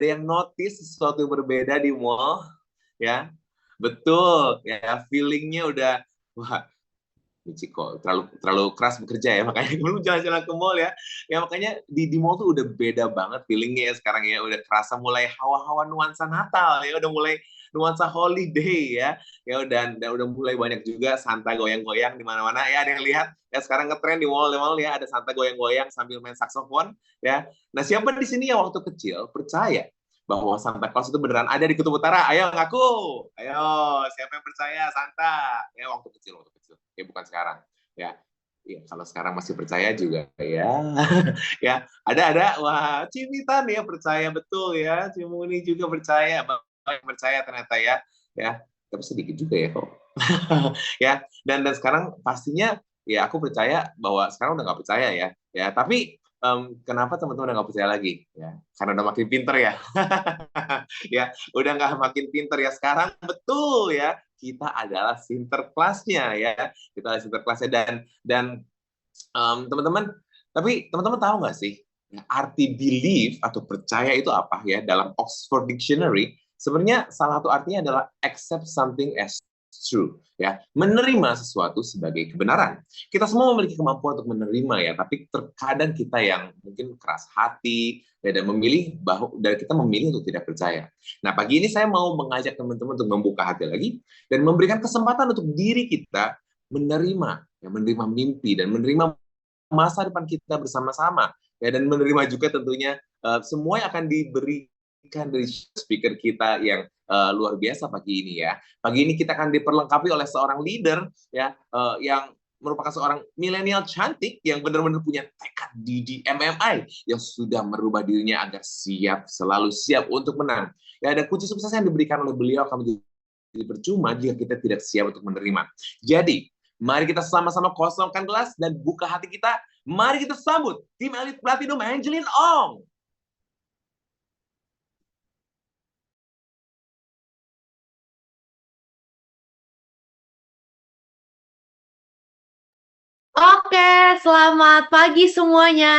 yang notice sesuatu yang berbeda di mall, ya? Betul, ya. Feelingnya udah, wah, Michiko terlalu terlalu keras bekerja ya, makanya belum jalan-jalan ke mall ya. Ya makanya di mall tuh udah beda banget feelingnya ya sekarang ya, udah kerasa mulai hawa-hawa nuansa Natal ya, udah mulai nuansa holiday ya. Ya dan udah mulai banyak juga santai goyang-goyang di mana-mana ya, ada yang lihat ya sekarang ngetren di mall ya, ada santai goyang-goyang sambil main saksofon ya. Nah, siapa di sini yang waktu kecil percaya bahwa Santa Claus itu beneran ada di Kutub Utara? Ayo ngaku. Ayo, siapa yang percaya Santa? Ya waktu kecil. Ya bukan sekarang. Ya. Ya, kalau sekarang masih percaya juga ya. Ya, ada wah, Cimitan ya percaya betul ya. Cimuni juga percaya, banyak percaya ternyata ya. Ya, tapi sedikit juga ya kok. Ya, dan sekarang pastinya ya aku percaya bahwa sekarang udah nggak percaya ya. Ya, tapi kenapa teman-teman udah nggak percaya lagi? Ya, karena udah makin pinter ya. Ya, udah nggak makin pinter ya sekarang, betul ya, kita adalah sinterklasnya ya, kita adalah sinterklasnya. Dan teman-teman, tapi teman-teman tahu nggak sih ya, arti believe atau percaya itu apa ya dalam Oxford Dictionary? Sebenarnya salah satu artinya adalah accept something as true, ya, menerima sesuatu sebagai kebenaran. Kita semua memiliki kemampuan untuk menerima ya, tapi terkadang kita yang mungkin keras hati ya, dan kita memilih untuk tidak percaya. Nah, pagi ini saya mau mengajak teman-teman untuk membuka hati lagi dan memberikan kesempatan untuk diri kita menerima, ya, menerima mimpi dan menerima masa depan kita bersama-sama ya, dan menerima juga tentunya semua yang akan diberikan dari speaker kita yang luar biasa pagi ini ya. Pagi ini kita akan diperlengkapi oleh seorang leader ya, yang merupakan seorang milenial cantik yang benar-benar punya tekad di MMI yang sudah merubah dirinya agar selalu siap untuk menang. Ya, ada kunci sukses yang diberikan oleh beliau akan menjadi percuma jika kita tidak siap untuk menerima. Jadi, mari kita sama-sama kosongkan gelas dan buka hati kita. Mari kita sambut tim elit Platinum Angeline Ong. Oke, selamat pagi semuanya.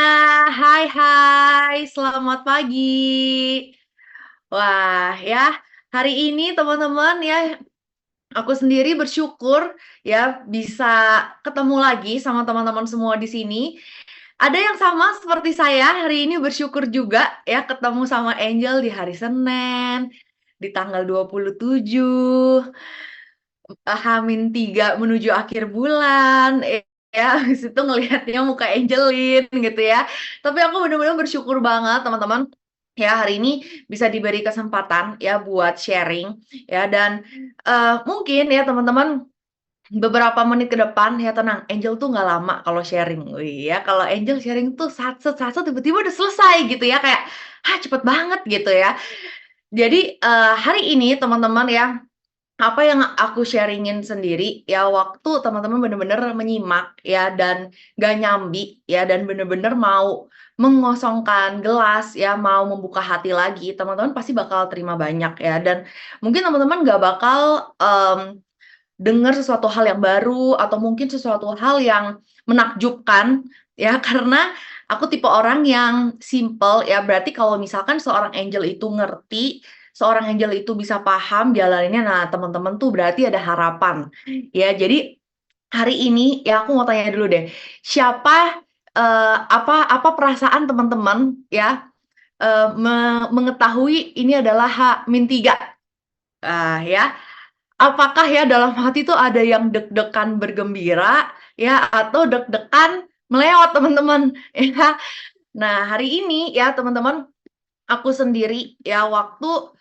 Hai, hai, selamat pagi. Wah, ya, hari ini teman-teman ya, aku sendiri bersyukur ya bisa ketemu lagi sama teman-teman semua di sini. Ada yang sama seperti saya, hari ini bersyukur juga ya ketemu sama Angel di hari Senin, di tanggal 27. H-3 menuju akhir bulan, ya, habis itu ngelihatnya muka Angelin gitu ya. Tapi aku benar-benar bersyukur banget teman-teman, ya hari ini bisa diberi kesempatan ya buat sharing ya dan mungkin ya teman-teman beberapa menit ke depan ya tenang, Angel tuh nggak lama kalau sharing. Wih ya, kalau Angel sharing tuh sat tiba-tiba udah selesai gitu ya kayak, cepet banget gitu ya. Jadi hari ini teman-teman ya apa yang aku sharing-in sendiri, ya waktu teman-teman bener-bener menyimak ya dan gak nyambi ya dan bener-bener mau mengosongkan gelas ya, mau membuka hati lagi, teman-teman pasti bakal terima banyak ya dan mungkin teman-teman gak bakal, dengar sesuatu hal yang baru atau mungkin sesuatu hal yang menakjubkan ya, karena aku tipe orang yang simple ya, berarti kalau misalkan seorang Angel itu ngerti, seorang Angel itu bisa paham jalaninnya, nah teman-teman tuh berarti ada harapan. Ya, jadi hari ini ya aku mau tanya dulu deh, siapa, apa perasaan teman-teman ya, mengetahui ini adalah H-3? Ya. Apakah ya dalam hati tuh ada yang deg-degan bergembira ya atau deg-degan melewat teman-teman ya. Nah, hari ini ya teman-teman, aku sendiri ya waktu,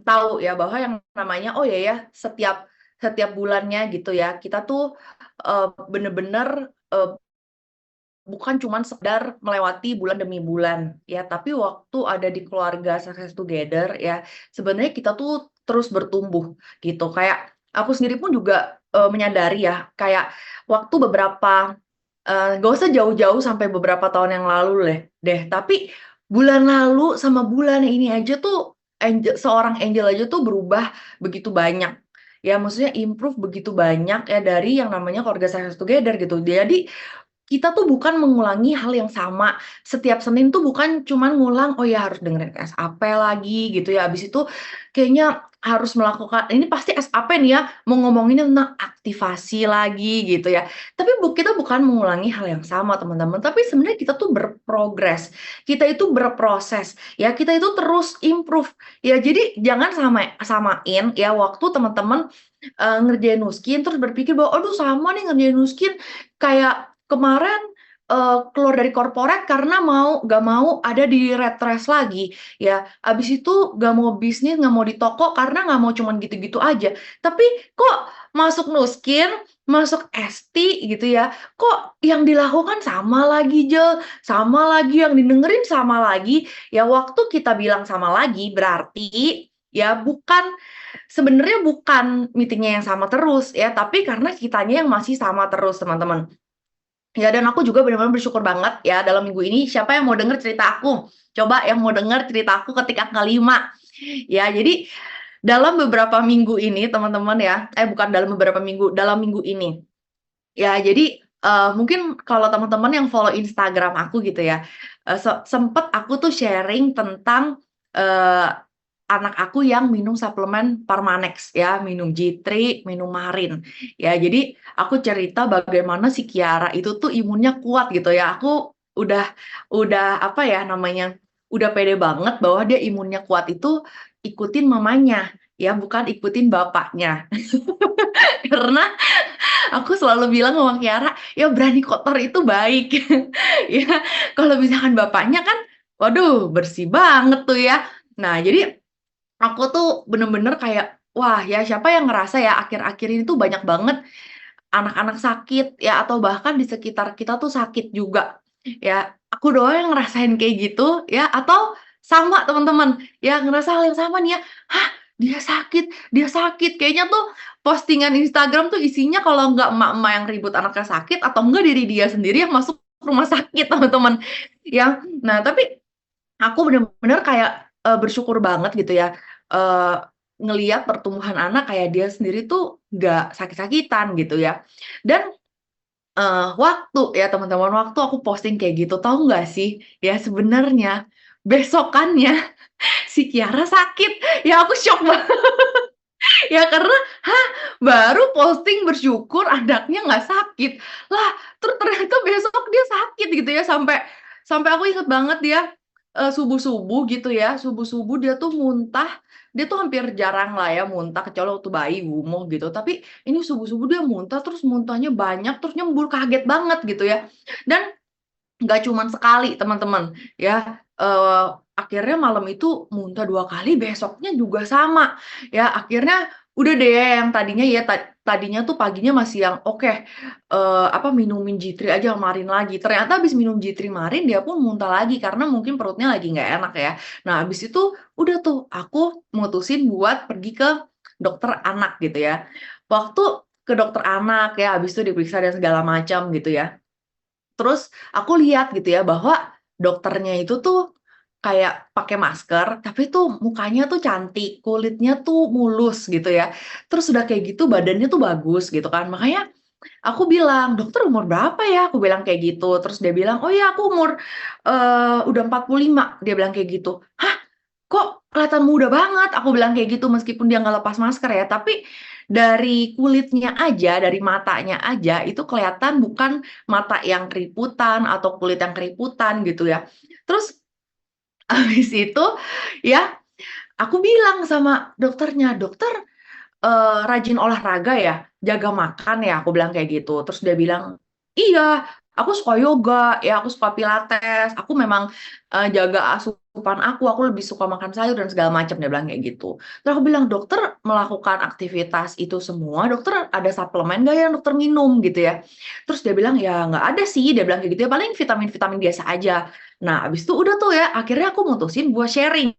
tahu ya bahwa yang namanya, oh ya setiap setiap bulannya gitu ya, kita tuh, bener-bener, bukan cuman sekedar melewati bulan demi bulan ya, tapi waktu ada di keluarga Success Together ya, sebenarnya kita tuh terus bertumbuh gitu. Kayak aku sendiri pun juga, menyadari ya, kayak waktu beberapa, nggak usah jauh-jauh sampai beberapa tahun yang lalu deh, tapi bulan lalu sama bulan ini aja tuh seorang Angel aja tuh berubah begitu banyak. Ya maksudnya improve begitu banyak ya dari yang namanya keluarga Success Together gitu. Jadi kita tuh bukan mengulangi hal yang sama. Setiap Senin tuh bukan cuman ngulang, oh ya harus dengerin SAP lagi gitu ya, habis itu kayaknya harus melakukan ini pasti SAP nih ya, mau ngomongin tentang aktivasi lagi gitu ya. Tapi kita bukan mengulangi hal yang sama teman-teman, tapi sebenarnya kita tuh berprogres, kita itu berproses, ya kita itu terus improve. Ya jadi jangan samain ya waktu teman-teman ngerjain Nuskin terus berpikir bahwa, "Aduh sama nih ngerjain Nuskin kayak kemarin, keluar dari korporat karena nggak mau ada di red race lagi, ya. Habis itu nggak mau bisnis, nggak mau di toko karena nggak mau cuman gitu-gitu aja. Tapi kok masuk Nuskin, masuk ST gitu ya, kok yang dilakukan sama lagi, sama lagi, yang didengerin sama lagi. Ya waktu kita bilang sama lagi berarti ya sebenarnya bukan meeting-nya yang sama terus ya, tapi karena kitanya yang masih sama terus, teman-teman. Ya, dan aku juga benar-benar bersyukur banget ya dalam minggu ini siapa yang mau denger cerita aku? Coba yang mau denger cerita aku ketik angka 5. Ya, jadi dalam beberapa minggu ini teman-teman ya, bukan dalam beberapa minggu, dalam minggu ini. Ya, jadi mungkin kalau teman-teman yang follow Instagram aku gitu ya, sempet aku tuh sharing tentang eee, anak aku yang minum suplemen Parmanex ya, minum G3, minum Marin. Ya, jadi aku cerita bagaimana si Kiara itu tuh imunnya kuat gitu ya. Aku udah apa ya namanya, udah pede banget bahwa dia imunnya kuat itu ikutin mamanya, ya bukan ikutin bapaknya. Karena aku selalu bilang sama Kiara, "Ya berani kotor itu baik." Ya, kalau misalkan bapaknya kan, waduh bersih banget tuh ya. Nah, jadi aku tuh bener-bener kayak, wah ya siapa yang ngerasa ya akhir-akhir ini tuh banyak banget anak-anak sakit ya atau bahkan di sekitar kita tuh sakit juga. Ya, aku doang yang ngerasain kayak gitu ya atau sama teman-teman, ya ngerasa hal yang sama nih ya, "Hah, dia sakit." Kayaknya tuh postingan Instagram tuh isinya kalau nggak emak-emak yang ribut anaknya sakit atau enggak diri dia sendiri yang masuk rumah sakit teman-teman. Ya, nah tapi aku bener-bener kayak, bersyukur banget gitu ya, eee, ngelihat pertumbuhan anak kayak dia sendiri tuh nggak sakit-sakitan gitu ya. Dan, waktu ya teman-teman, waktu aku posting kayak gitu, tahu nggak sih, ya sebenarnya besokannya si Kiara sakit. Ya aku syok banget ya karena, hah, baru posting bersyukur anaknya nggak sakit. Lah, terus ternyata besok dia sakit gitu ya, sampai sampai aku inget banget dia, subuh-subuh gitu ya, subuh-subuh dia tuh muntah, dia tuh hampir jarang lah ya muntah kecuali waktu bayi, gumoh gitu. Tapi ini subuh-subuh dia muntah, terus muntahnya banyak, terus nyembur, kaget banget gitu ya. Dan nggak cuman sekali teman-teman, ya, akhirnya malam itu muntah 2 kali, besoknya juga sama. Ya akhirnya udah deh yang tadinya ya tadinya tuh paginya masih yang oke, apa, minumin G3 aja, Marin lagi. Ternyata habis minum G3 Marin dia pun muntah lagi karena mungkin perutnya lagi nggak enak ya. Nah habis itu udah tuh aku mutusin buat pergi ke dokter anak gitu ya. Waktu ke dokter anak ya, habis itu diperiksa dan segala macam gitu ya. Terus aku lihat gitu ya bahwa dokternya itu tuh kayak pakai masker, tapi tuh mukanya tuh cantik, kulitnya tuh mulus gitu ya. Terus udah kayak gitu badannya tuh bagus gitu kan. Makanya aku bilang, "Dokter umur berapa ya?" Aku bilang kayak gitu. Terus dia bilang, "Oh ya aku umur, udah 45." Dia bilang kayak gitu. "Hah? Kok kelihatan muda banget?" Aku bilang kayak gitu meskipun dia nggak lepas masker ya, tapi dari kulitnya aja, dari matanya aja itu kelihatan bukan mata yang keriputan atau kulit yang keriputan gitu ya. Terus habis itu ya aku bilang sama dokternya, "Dokter, rajin olahraga ya? Jaga makan ya?" Aku bilang kayak gitu. Terus dia bilang, "Iya, aku suka yoga, ya aku suka pilates, aku memang, jaga asupan aku lebih suka makan sayur dan segala macam," dia bilang kayak gitu. Terus aku bilang, "Dokter melakukan aktivitas itu semua, dokter ada suplemen nggak yang dokter minum?" Gitu ya. Terus dia bilang, "Ya nggak ada sih," dia bilang kayak gitu ya, "paling vitamin-vitamin biasa aja." Nah, abis itu udah tuh ya, akhirnya aku mutusin buat sharing.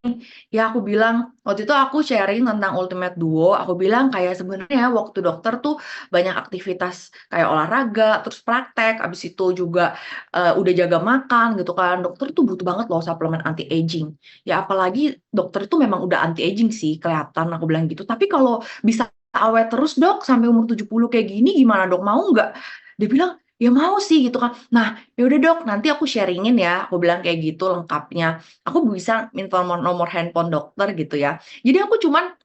Ya aku bilang waktu itu aku sharing tentang Ultimate Duo, aku bilang kayak sebenarnya waktu dokter tuh banyak aktivitas kayak olahraga, terus praktek, abis itu juga, udah jaga makan gitu kan. Dokter tuh butuh banget loh suplemen anti aging. Ya apalagi dokter itu memang udah anti aging sih kelihatan, aku bilang gitu. "Tapi kalau bisa awet terus Dok sampai umur 70 kayak gini gimana Dok, mau nggak?" Dia bilang, ya mau sih gitu kan. Nah, ya udah dok, nanti aku sharingin ya, aku bilang kayak gitu lengkapnya. Aku bisa minta nomor handphone dokter gitu ya. Jadi aku cuman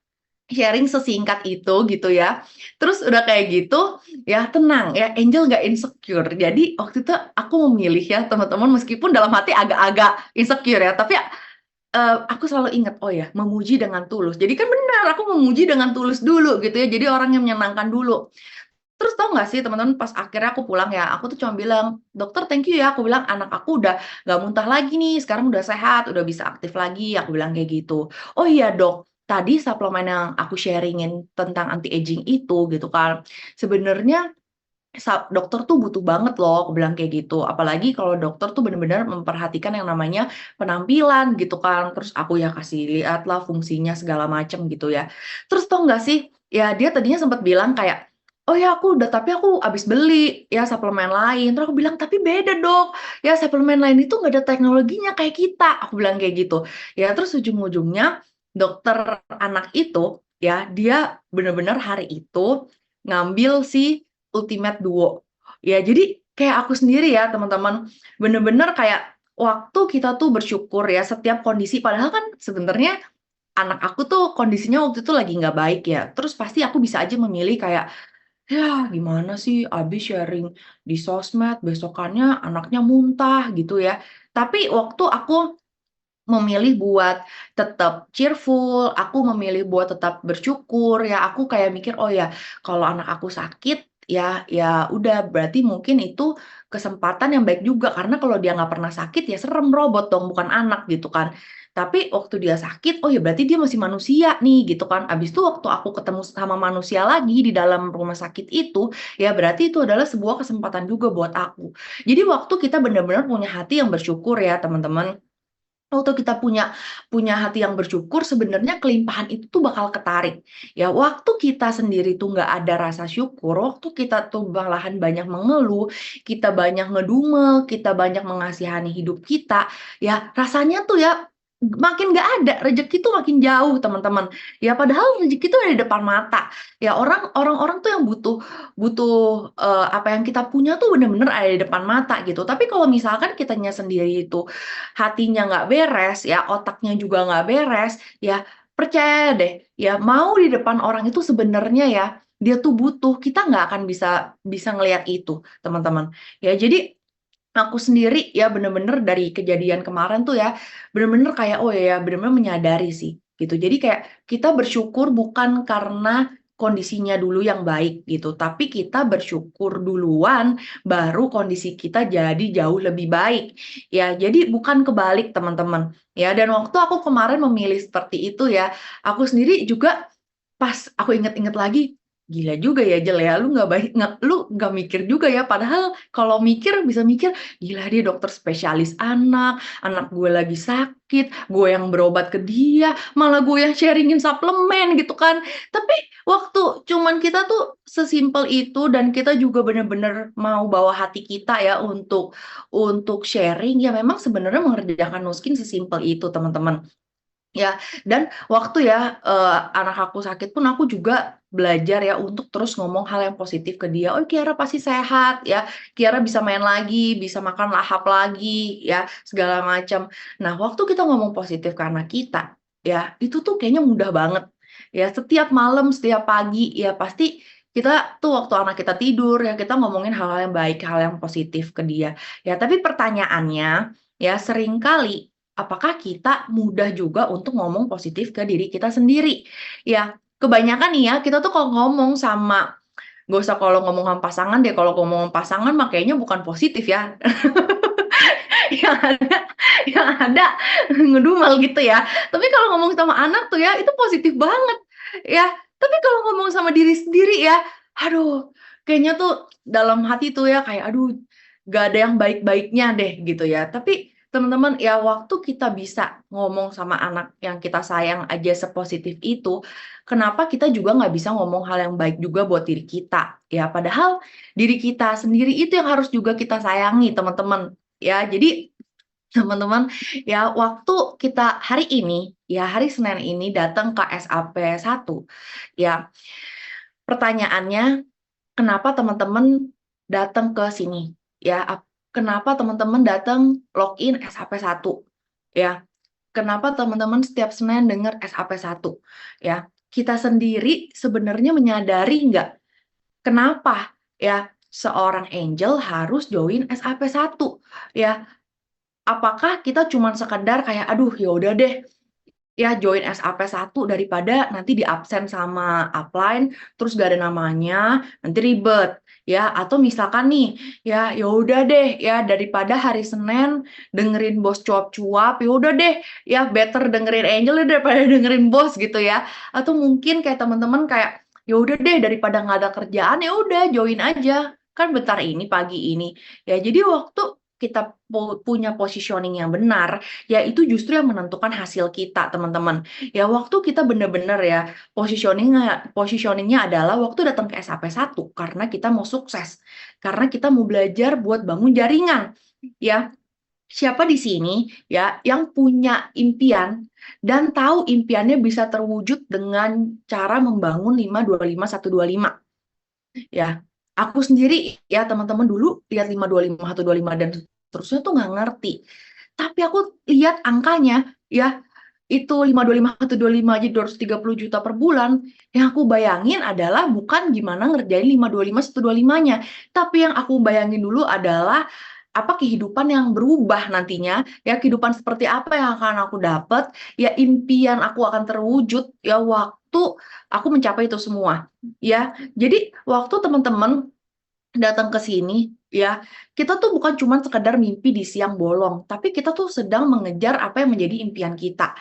sharing sesingkat itu gitu ya. Terus udah kayak gitu, ya tenang ya, Angel nggak insecure. Jadi waktu itu aku memilih ya teman-teman, meskipun dalam hati agak-agak insecure ya, tapi aku selalu ingat, oh ya, memuji dengan tulus. Jadi kan benar, aku memuji dengan tulus dulu gitu ya. Jadi orang yang menyenangkan dulu. Terus tau nggak sih teman-teman, pas akhirnya aku pulang ya, aku tuh cuma bilang, dokter thank you ya, aku bilang anak aku udah nggak muntah lagi nih, sekarang udah sehat, udah bisa aktif lagi, aku bilang kayak gitu. Oh iya dok, tadi suplemen yang aku sharingin tentang anti aging itu gitu kan, sebenarnya dokter tuh butuh banget loh, aku bilang kayak gitu. Apalagi kalau dokter tuh benar-benar memperhatikan yang namanya penampilan gitu kan. Terus aku ya kasih lihat lah fungsinya segala macem gitu ya. Terus tau nggak sih, ya dia tadinya sempat bilang kayak, oh ya aku udah, tapi aku abis beli ya suplemen lain. Terus aku bilang, tapi beda dok, ya suplemen lain itu nggak ada teknologinya kayak kita. Aku bilang kayak gitu. Ya terus ujung-ujungnya dokter anak itu ya dia benar-benar hari itu ngambil si Ultimate Duo. Ya, jadi kayak aku sendiri ya, teman-teman. Bener-bener kayak waktu kita tuh bersyukur ya setiap kondisi. Padahal kan sebenarnya anak aku tuh kondisinya waktu itu lagi nggak baik ya. Terus pasti aku bisa aja memilih kayak, ya gimana sih abis sharing di sosmed, besokannya anaknya muntah gitu ya. Tapi waktu aku memilih buat tetap cheerful, aku memilih buat tetap bersyukur, ya aku kayak mikir, "Oh ya, kalau anak aku sakit, ya udah berarti mungkin itu kesempatan yang baik juga." Karena kalau dia nggak pernah sakit, ya serem, robot dong, bukan anak gitu kan. Tapi waktu dia sakit, oh ya berarti dia masih manusia nih gitu kan. Habis itu waktu aku ketemu sama manusia lagi di dalam rumah sakit itu, ya berarti itu adalah sebuah kesempatan juga buat aku. Jadi waktu kita benar-benar punya hati yang bersyukur ya teman-teman, waktu kita punya punya hati yang bersyukur, sebenarnya kelimpahan itu tuh bakal ketarik. Ya, waktu kita sendiri tuh nggak ada rasa syukur, waktu kita tuh malahan banyak mengeluh, kita banyak ngedumel, kita banyak mengasihani hidup kita, ya rasanya tuh ya makin nggak ada, rezeki tuh makin jauh, teman-teman. Ya, padahal rezeki tuh ada di depan mata. Ya, orang-orang tuh yang butuh butuh, apa yang kita punya tuh bener-bener ada di depan mata gitu. Tapi kalau misalkan kitanya sendiri itu hatinya nggak beres, ya otaknya juga nggak beres, ya percaya deh, ya mau di depan orang itu sebenarnya ya, dia tuh butuh, kita nggak akan bisa bisa ngelihat itu, teman-teman. Ya jadi aku sendiri ya bener-bener dari kejadian kemarin tuh ya, bener-bener kayak, oh ya bener-bener menyadari sih, gitu. Jadi kayak kita bersyukur bukan karena kondisinya dulu yang baik gitu, tapi kita bersyukur duluan, baru kondisi kita jadi jauh lebih baik. Ya, jadi bukan kebalik teman-teman. Ya, dan waktu aku kemarin memilih seperti itu ya, aku sendiri juga pas aku inget-inget lagi, gila juga ya Jel ya, lu nggak baik, lu nggak mikir juga ya, padahal kalau mikir bisa mikir, gila dia dokter spesialis anak, anak gue lagi sakit, gue yang berobat ke dia, malah gue yang sharingin suplemen gitu kan. Tapi waktu cuman kita tuh sesimpel itu dan kita juga bener-bener mau bawa hati kita ya untuk sharing, ya memang sebenarnya mengerjakan Nuskin sesimpel itu teman-teman. Ya, dan waktu ya, anak aku sakit pun aku juga belajar ya untuk terus ngomong hal yang positif ke dia, "Oh, Kiara pasti sehat ya, Kiara bisa main lagi, bisa makan lahap lagi," ya, segala macam. Nah, waktu kita ngomong positif ke anak kita, ya, itu tuh kayaknya mudah banget. Ya, setiap malam, setiap pagi, ya pasti kita tuh waktu anak kita tidur, ya kita ngomongin hal-hal yang baik, hal yang positif ke dia. Ya, tapi pertanyaannya, ya seringkali apakah kita mudah juga untuk ngomong positif ke diri kita sendiri? Ya, kebanyakan nih ya, kita tuh kalau ngomong sama nggak usah kalau ngomong sama pasangan deh, kalau ngomong sama pasangan mah kayaknya bukan positif ya. Yang ada yang ada ngedumel gitu ya. Tapi kalau ngomong sama anak tuh ya, itu positif banget. Ya, tapi kalau ngomong sama diri sendiri ya, aduh, kayaknya tuh dalam hati tuh ya kayak, aduh, gak ada yang baik-baiknya deh gitu ya. Tapi teman-teman ya waktu kita bisa ngomong sama anak yang kita sayang aja sepositif itu, kenapa kita juga nggak bisa ngomong hal yang baik juga buat diri kita? Ya, padahal diri kita sendiri itu yang harus juga kita sayangi, teman-teman. Ya, jadi teman-teman, ya waktu kita hari ini, ya hari Senin ini datang ke SAP 1, ya pertanyaannya, kenapa teman-teman datang ke sini ya. Kenapa teman-teman datang login SAP1 ya? Kenapa teman-teman setiap Senin dengar SAP1 ya? Kita sendiri sebenarnya menyadari nggak kenapa ya seorang angel harus join SAP1 ya? Apakah kita cuma sekedar kayak aduh ya udah deh ya join SAP1 daripada nanti di absen sama upline terus gak ada namanya nanti ribet ya, atau misalkan nih ya ya udah deh ya daripada hari Senin dengerin bos cuap-cuap ya udah deh ya better dengerin angel daripada dengerin bos gitu ya, atau mungkin kayak teman-teman kayak ya udah deh daripada nggak ada kerjaan ya udah join aja kan bentar ini pagi ini ya. Jadi waktu kita punya positioning yang benar ya itu justru yang menentukan hasil kita teman-teman ya. Waktu kita benar-benar ya positioningnya adalah waktu datang ke SAP1 karena kita mau sukses, karena kita mau belajar buat bangun jaringan ya. Siapa di sini ya yang punya impian dan tahu impiannya bisa terwujud dengan cara membangun 5-2-5-1-2-5 ya. Aku sendiri ya teman-teman dulu lihat 5-2-5-1-2-5 dan terusnya tuh nggak ngerti. Tapi aku lihat angkanya ya itu 5-2-5-1-2-5 aja 230 juta per bulan. Yang aku bayangin adalah bukan gimana ngerjain 5-2-5-1-2-5-nya, tapi yang aku bayangin dulu adalah apa kehidupan yang berubah nantinya ya, kehidupan seperti apa yang akan aku dapat ya, impian aku akan terwujud ya waktu aku mencapai itu semua ya. Jadi waktu teman-teman datang ke sini ya, kita tuh bukan cuma sekedar mimpi di siang bolong, tapi kita tuh sedang mengejar apa yang menjadi impian kita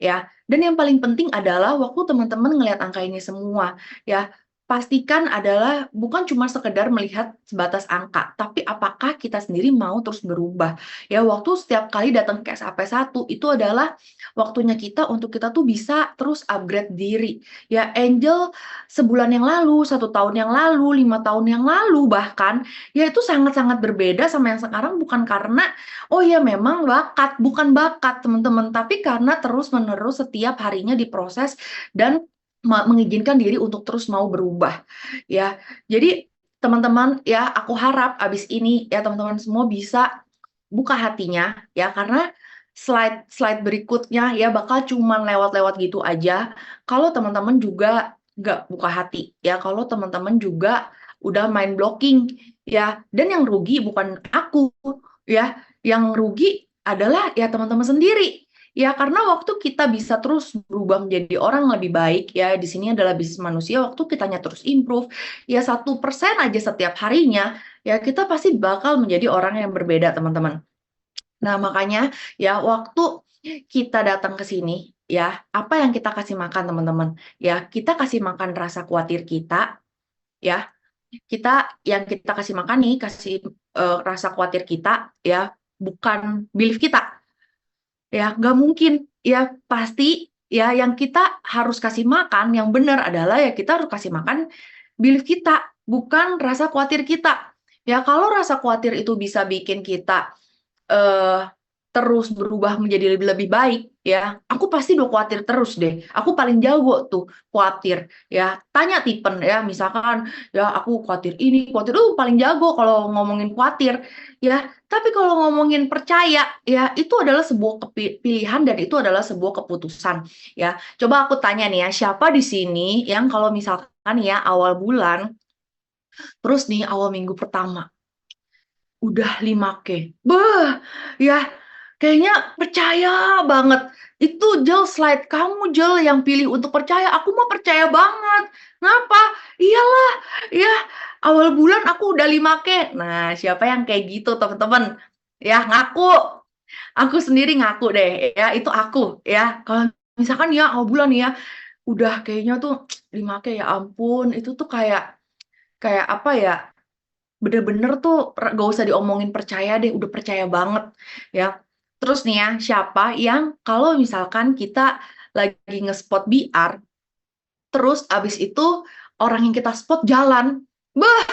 ya. Dan yang paling penting adalah waktu teman-teman ngelihat angka ini semua ya, pastikan adalah bukan cuma sekedar melihat sebatas angka, tapi apakah kita sendiri mau terus berubah ya. Waktu setiap kali datang ke SAP1 itu adalah waktunya kita untuk kita tuh bisa terus upgrade diri ya. Angel sebulan yang lalu, 1 tahun yang lalu, 5 tahun yang lalu bahkan ya itu sangat-sangat berbeda sama yang sekarang, bukan karena oh ya memang bakat, bukan bakat teman-teman, tapi karena terus-menerus setiap harinya diproses dan mengizinkan diri untuk terus mau berubah ya. Jadi teman-teman ya, aku harap abis ini ya teman-teman semua bisa buka hatinya ya, karena slide berikutnya ya bakal cuman lewat-lewat gitu aja kalau teman-teman juga nggak buka hati ya, kalau teman-teman juga udah main blocking ya. Dan yang rugi bukan aku ya, yang rugi adalah ya teman-teman sendiri ya, karena waktu kita bisa terus berubah menjadi orang lebih baik ya, di sini adalah bisnis manusia, waktu kitanya terus improve ya 1% aja setiap harinya ya, kita pasti bakal menjadi orang yang berbeda teman-teman. Nah makanya ya waktu kita datang ke sini ya, apa yang kita kasih makan teman-teman ya, kita kasih makan rasa khawatir kita ya. Yang kita kasih makan nih, kasih rasa khawatir kita ya, bukan belief kita ya, nggak mungkin ya. Pasti ya yang kita harus kasih makan yang benar adalah ya kita harus kasih makan belief kita, bukan rasa khawatir kita ya. Kalau rasa khawatir itu bisa bikin kita eh, terus berubah menjadi lebih baik ya, aku pasti udah khawatir terus deh. Aku paling jago tuh khawatir ya. Tanya Tipen ya, misalkan ya aku khawatir ini khawatir itu, paling jago kalau ngomongin khawatir ya. Tapi kalau ngomongin percaya ya, itu adalah sebuah pilihan dan itu adalah sebuah keputusan ya. Coba aku tanya nih ya, siapa di sini yang kalau misalkan ya awal bulan terus nih awal minggu pertama udah 5K. Beh, ya kayaknya percaya banget. Itu Jel, slide kamu Jel yang pilih untuk percaya. Aku mah percaya banget. Kenapa? Iyalah, ya awal bulan aku udah 5K. Nah, siapa yang kayak gitu teman-teman? Ya ngaku. Aku sendiri ngaku deh ya, itu aku ya. Kalau misalkan ya awal bulan ya udah kayaknya tuh 5K, ya ampun, itu tuh kayak kayak apa ya? Bener-bener tuh gak usah diomongin percaya deh, udah percaya banget ya. Terus nih ya, siapa yang kalau misalkan kita lagi nge-spot BR, terus abis itu orang yang kita spot jalan, beh,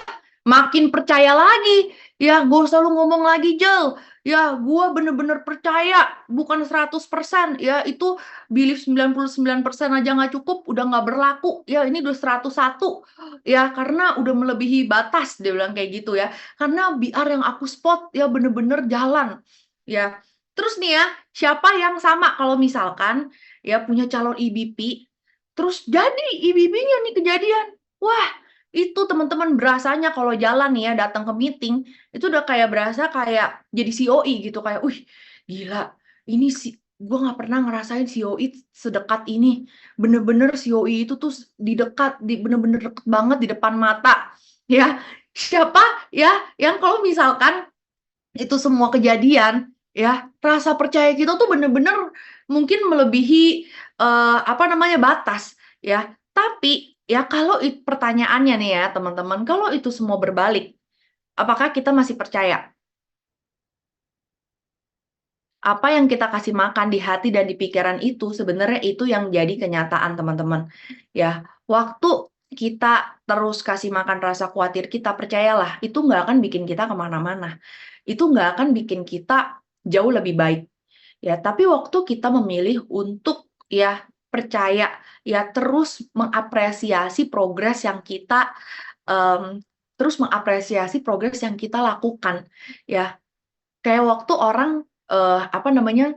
makin percaya lagi ya. Gak usah lu ngomong lagi Jel ya gue bener-bener percaya, bukan 100%, ya itu belief 99% aja nggak cukup, udah nggak berlaku, ya ini udah 101, ya karena udah melebihi batas, dia bilang kayak gitu ya, karena BR yang aku spot ya bener-bener jalan, ya. Terus nih ya, siapa yang sama kalau misalkan ya punya calon IBP, terus jadi IBP-nya nih kejadian, wah itu teman-teman berasanya kalau jalan nih ya datang ke meeting itu udah kayak berasa kayak jadi COI gitu, kayak wih gila ini sih gue nggak pernah ngerasain COI sedekat ini, bener-bener COI itu tuh di dekat, di bener-bener deket banget di depan mata ya. Siapa ya yang kalau misalkan itu semua kejadian ya, rasa percaya kita tuh bener-bener mungkin melebihi apa namanya batas ya. Tapi ya kalau pertanyaannya nih ya teman-teman, kalau itu semua berbalik, apakah kita masih percaya? Apa yang kita kasih makan di hati dan di pikiran itu sebenarnya itu yang jadi kenyataan teman-teman. Ya, waktu kita terus kasih makan rasa khawatir kita, percayalah itu nggak akan bikin kita kemana-mana. Itu nggak akan bikin kita jauh lebih baik. Ya, tapi waktu kita memilih untuk ya percaya, ya terus mengapresiasi progres yang kita terus mengapresiasi progres yang kita lakukan. Ya, kayak waktu orang apa namanya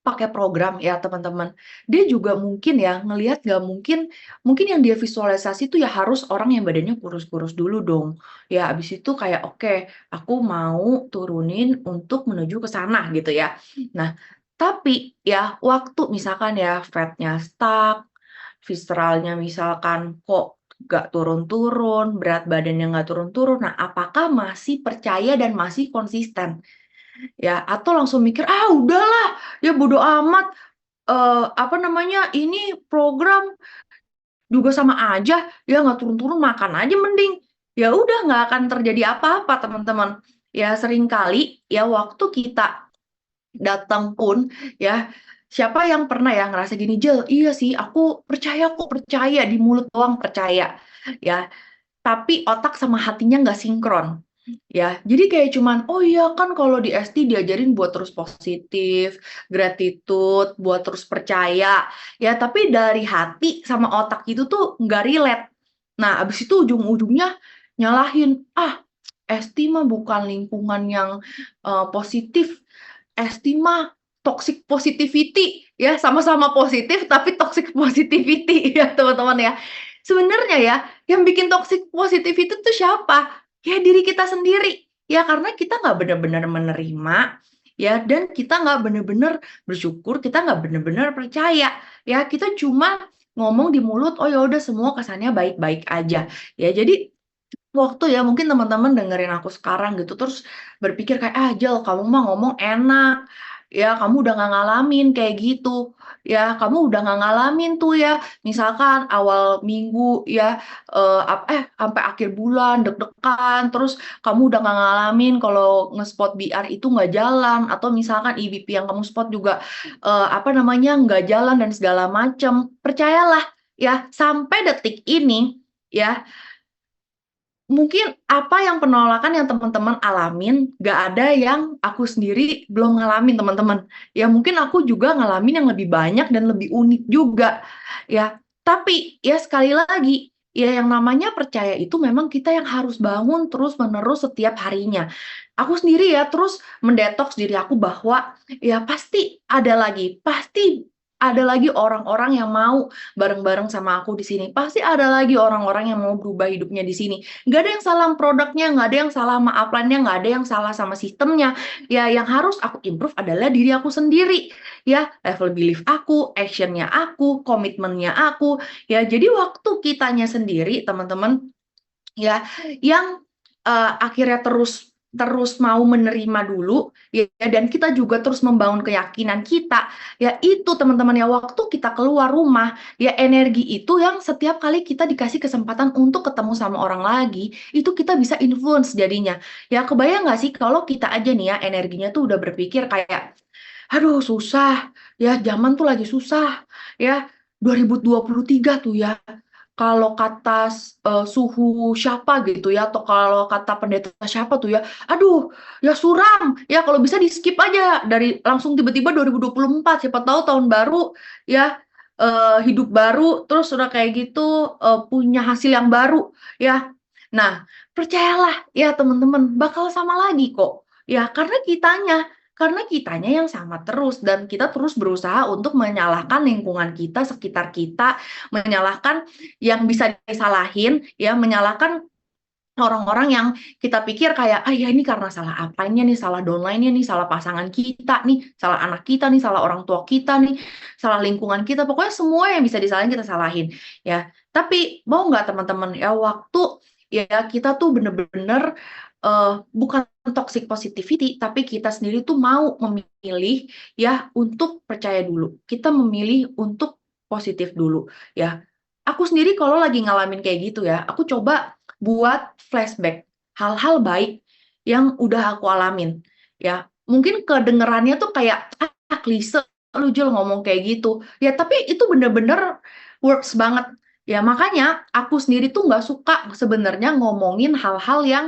pakai program ya teman-teman, dia juga mungkin ya ngelihat nggak mungkin, mungkin yang dia visualisasi itu ya harus orang yang badannya kurus-kurus dulu dong. Ya abis itu kayak oke, aku mau turunin untuk menuju ke sana gitu ya. Nah, tapi ya waktu misalkan ya fatnya stuck, visceralnya misalkan kok nggak turun-turun, berat badannya nggak turun-turun, nah apakah masih percaya dan masih konsisten? Ya, atau langsung mikir, "Ah, udahlah, ya bodo amat, apa namanya, ini program juga sama aja, ya nggak turun-turun, makan aja mending." Ya udah, nggak akan terjadi apa-apa, teman-teman. Ya seringkali, ya waktu kita datang pun, ya siapa yang pernah ya ngerasa gini, "Jel, iya sih, aku percaya kok, percaya, di mulut doang percaya." Ya, tapi otak sama hatinya nggak sinkron. Ya, jadi kayak cuman, "Oh iya kan kalau di ST diajarin buat terus positif, gratitude, buat terus percaya." Ya, tapi dari hati sama otak itu tuh nggak relate. Nah, abis itu ujung-ujungnya nyalahin, "Ah, ST mah bukan lingkungan yang positif. ST mah toxic positivity." Ya, sama-sama positif tapi toxic positivity ya, teman-teman ya. Sebenarnya ya, yang bikin toxic positivity itu siapa? Ya diri kita sendiri. Ya karena kita nggak benar-benar menerima, ya dan kita nggak benar-benar bersyukur, kita nggak benar-benar percaya. Ya kita cuma ngomong di mulut, oh ya udah semua kesannya baik-baik aja. Ya jadi waktu ya mungkin teman-teman dengerin aku sekarang gitu terus berpikir kayak, "Ah Jel kamu mah ngomong enak, ya kamu udah nggak ngalamin kayak gitu, ya kamu udah nggak ngalamin tuh ya misalkan awal minggu ya, sampai akhir bulan deg-degan, terus kamu udah nggak ngalamin kalau nge-spot BR itu nggak jalan, atau misalkan IBP yang kamu spot juga, apa namanya, nggak jalan dan segala macem." Percayalah ya sampai detik ini ya mungkin apa yang penolakan yang teman-teman alamin, gak ada yang aku sendiri belum ngalamin teman-teman. Ya mungkin aku juga ngalamin yang lebih banyak dan lebih unik juga. Ya, tapi ya sekali lagi, ya yang namanya percaya itu memang kita yang harus bangun terus-menerus setiap harinya. Aku sendiri ya terus mendetoks diri aku bahwa ya pasti ada lagi orang-orang yang mau bareng-bareng sama aku di sini. Pasti ada lagi orang-orang yang mau berubah hidupnya di sini. Nggak ada yang salah sama produknya, nggak ada yang salah sama upline-nya, nggak ada yang salah sama sistemnya. Ya, yang harus aku improve adalah diri aku sendiri. Ya, level belief aku, action-nya aku, komitmennya aku. Ya, jadi waktu kitanya sendiri, teman-teman, ya, yang akhirnya terus terus mau menerima dulu ya dan kita juga terus membangun keyakinan kita ya itu teman-teman ya waktu kita keluar rumah ya energi itu yang setiap kali kita dikasih kesempatan untuk ketemu sama orang lagi itu kita bisa influence jadinya ya kebayang nggak sih kalau kita aja nih ya energinya tuh udah berpikir kayak aduh susah ya zaman tuh lagi susah ya 2023 tuh ya kalau kata suhu siapa gitu ya, atau kalau kata pendeta siapa tuh ya, aduh, ya suram, ya kalau bisa di skip aja dari langsung tiba-tiba 2024, siapa tahu tahun baru ya, hidup baru, terus udah kayak gitu punya hasil yang baru ya. Nah, percayalah ya teman-teman, bakal sama lagi kok. Ya, karena kitanya yang sama terus dan kita terus berusaha untuk menyalahkan lingkungan kita, sekitar kita, menyalahkan yang bisa disalahin, ya menyalahkan orang-orang yang kita pikir kayak, ah ya ini karena salah apanya nih, salah downline-nya nih, salah pasangan kita nih, salah anak kita nih, salah orang tua kita nih, salah lingkungan kita, pokoknya semua yang bisa disalahin kita salahin, ya. Tapi mau nggak teman-teman ya waktu ya kita tuh bener-bener bukan toxic positivity, tapi kita sendiri tuh mau memilih ya untuk percaya dulu. Kita memilih untuk positif dulu ya. Aku sendiri kalau lagi ngalamin kayak gitu ya, aku coba buat flashback hal-hal baik yang udah aku alamin ya. Mungkin kedengerannya tuh kayak klise lu Jul ngomong kayak gitu. Ya tapi itu bener-bener works banget. Ya makanya aku sendiri tuh nggak suka sebenarnya ngomongin hal-hal yang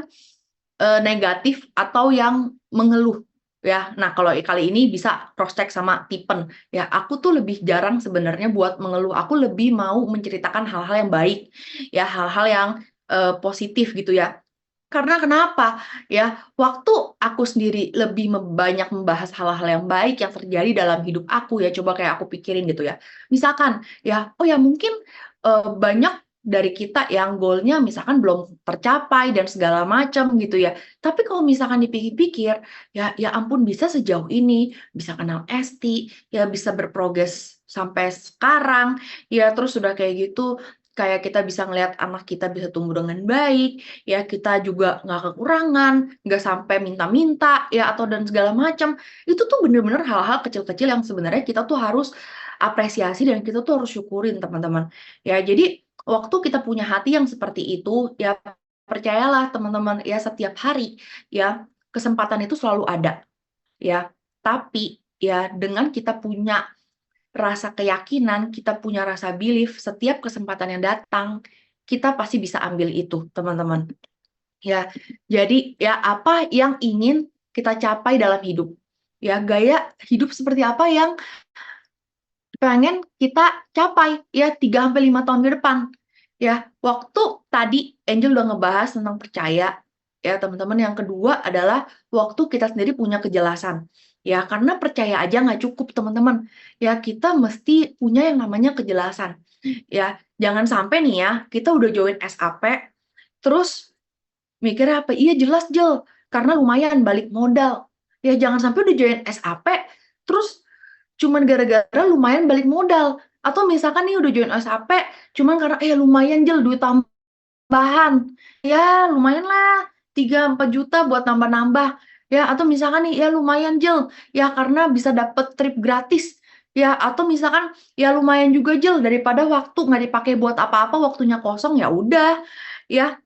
negatif atau yang mengeluh ya. Nah, kalau kali ini bisa cross check sama Tipen. Ya, aku tuh lebih jarang sebenarnya buat mengeluh. Aku lebih mau menceritakan hal-hal yang baik, ya, hal-hal yang positif gitu ya. Karena kenapa? Ya, waktu aku sendiri lebih banyak membahas hal-hal yang baik yang terjadi dalam hidup aku ya, coba kayak aku pikirin gitu ya. Misalkan ya, oh ya mungkin banyak dari kita yang goalnya misalkan belum tercapai dan segala macam gitu ya. Tapi kalau misalkan dipikir-pikir, ya ampun bisa sejauh ini, bisa kenal Esti, ya bisa berprogres sampai sekarang, ya terus sudah kayak gitu, kayak kita bisa ngelihat anak kita bisa tumbuh dengan baik, ya kita juga nggak kekurangan, nggak sampai minta-minta, ya atau dan segala macam. Itu tuh bener-bener hal-hal kecil-kecil yang sebenarnya kita tuh harus apresiasi dan kita tuh harus syukurin teman-teman. Ya jadi waktu kita punya hati yang seperti itu, ya percayalah teman-teman, ya setiap hari ya kesempatan itu selalu ada, ya. Tapi ya dengan kita punya rasa keyakinan, kita punya rasa belief, setiap kesempatan yang datang, kita pasti bisa ambil itu, teman-teman. Ya, jadi ya apa yang ingin kita capai dalam hidup? Ya, gaya hidup seperti apa yang pengen kita capai ya 3 sampai 5 tahun ke depan. Ya, waktu tadi Angel udah ngebahas tentang percaya. Ya, teman-teman, yang kedua adalah waktu kita sendiri punya kejelasan. Ya, karena percaya aja nggak cukup, teman-teman. Ya, kita mesti punya yang namanya kejelasan. Ya, jangan sampai nih ya, kita udah join SAP, terus mikirnya apa? Iya jelas Jel, karena lumayan balik modal. Ya, jangan sampai udah join SAP, terus cuman gara-gara lumayan balik modal. Atau misalkan nih udah join SAP, cuman karena lumayan Jel duit tambahan. Ya lumayan lah 3-4 juta buat nambah-nambah. Ya atau misalkan nih ya lumayan Jel, ya karena bisa dapet trip gratis. Ya atau misalkan ya lumayan juga Jel daripada waktu nggak dipakai buat apa-apa, waktunya kosong ya udah. Ya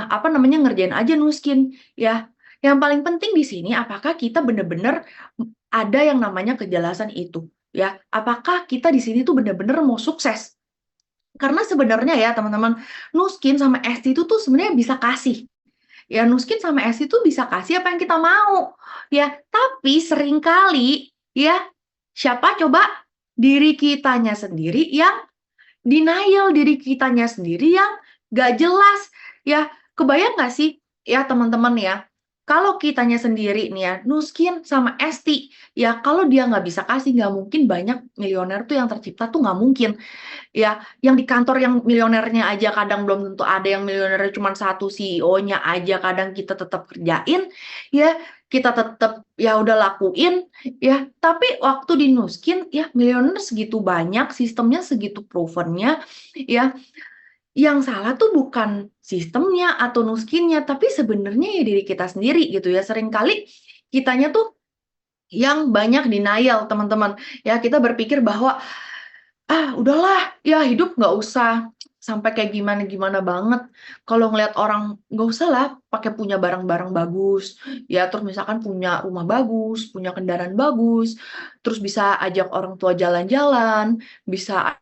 apa namanya ngerjain aja nuskin. Ya yang paling penting di sini apakah kita bener-bener ada yang namanya kejelasan itu, ya. Apakah kita di sini tuh benar-benar mau sukses? Karena sebenarnya ya teman-teman, Nuskin sama Esti itu tuh sebenarnya bisa kasih. Ya Nuskin sama Esti tuh bisa kasih apa yang kita mau. Ya, tapi seringkali ya siapa coba diri kitanya sendiri yang denial, diri kitanya sendiri yang gak jelas. Ya, kebayang gak sih ya teman-teman ya, kalau kitanya sendiri nih ya, Nuskin sama Esti, ya kalau dia nggak bisa kasih, nggak mungkin banyak milioner tuh yang tercipta tuh nggak mungkin. Ya, yang di kantor yang milionernya aja kadang belum tentu ada, yang milionernya cuma satu, CEO-nya aja kadang kita tetap kerjain, ya kita tetap ya udah lakuin, ya. Tapi waktu di Nuskin, ya milioner segitu banyak, sistemnya segitu provennya, ya yang salah tuh bukan sistemnya atau Nuskinnya, tapi sebenarnya ya diri kita sendiri gitu ya. Seringkali kitanya tuh yang banyak denial, teman-teman. Ya, kita berpikir bahwa udahlah, ya hidup nggak usah sampai kayak gimana-gimana banget. Kalau ngelihat orang, nggak usah lah pakai punya barang-barang bagus. Ya, terus misalkan punya rumah bagus, punya kendaraan bagus, terus bisa ajak orang tua jalan-jalan, bisa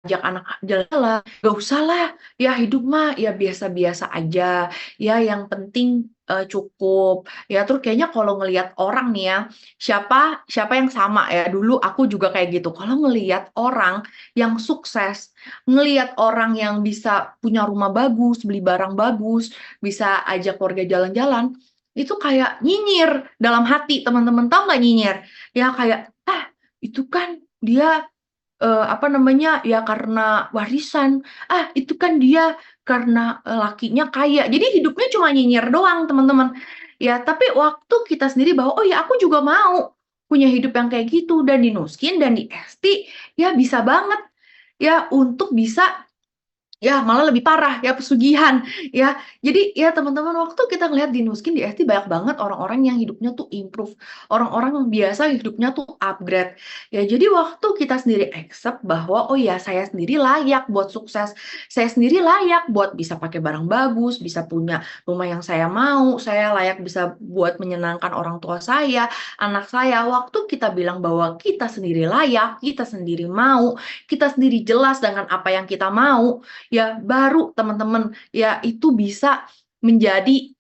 ajak anak jalan-jalan, gak usah lah, ya hidup mah ya biasa-biasa aja, ya yang penting cukup. Ya terus kayaknya kalau ngelihat orang nih ya, siapa siapa yang sama ya, dulu aku juga kayak gitu. Kalau ngelihat orang yang sukses, ngelihat orang yang bisa punya rumah bagus, beli barang bagus, bisa ajak keluarga jalan-jalan, itu kayak nyinyir dalam hati, teman-teman tahu nggak nyinyir? Ya kayak, ah itu kan dia apa namanya, ya karena warisan, ah itu kan dia karena, lakinya kaya. Jadi hidupnya cuma nyinyir doang teman-teman. Ya tapi waktu kita sendiri bahwa, "Oh ya aku juga mau punya hidup yang kayak gitu," dan di Nuskin dan di ST, ya bisa banget ya untuk bisa ya, malah lebih parah ya, pesugihan ya. Jadi ya teman-teman waktu kita ngelihat di Nuskin, di FT banyak banget orang-orang yang hidupnya tuh improve, orang-orang yang biasa hidupnya tuh upgrade. Ya jadi waktu kita sendiri accept bahwa, oh ya saya sendiri layak buat sukses, saya sendiri layak buat bisa pakai barang bagus, bisa punya rumah yang saya mau, saya layak bisa buat menyenangkan orang tua saya, anak saya. Waktu kita bilang bahwa kita sendiri layak, kita sendiri mau, kita sendiri jelas dengan apa yang kita mau, ya baru teman-teman ya itu bisa menjadi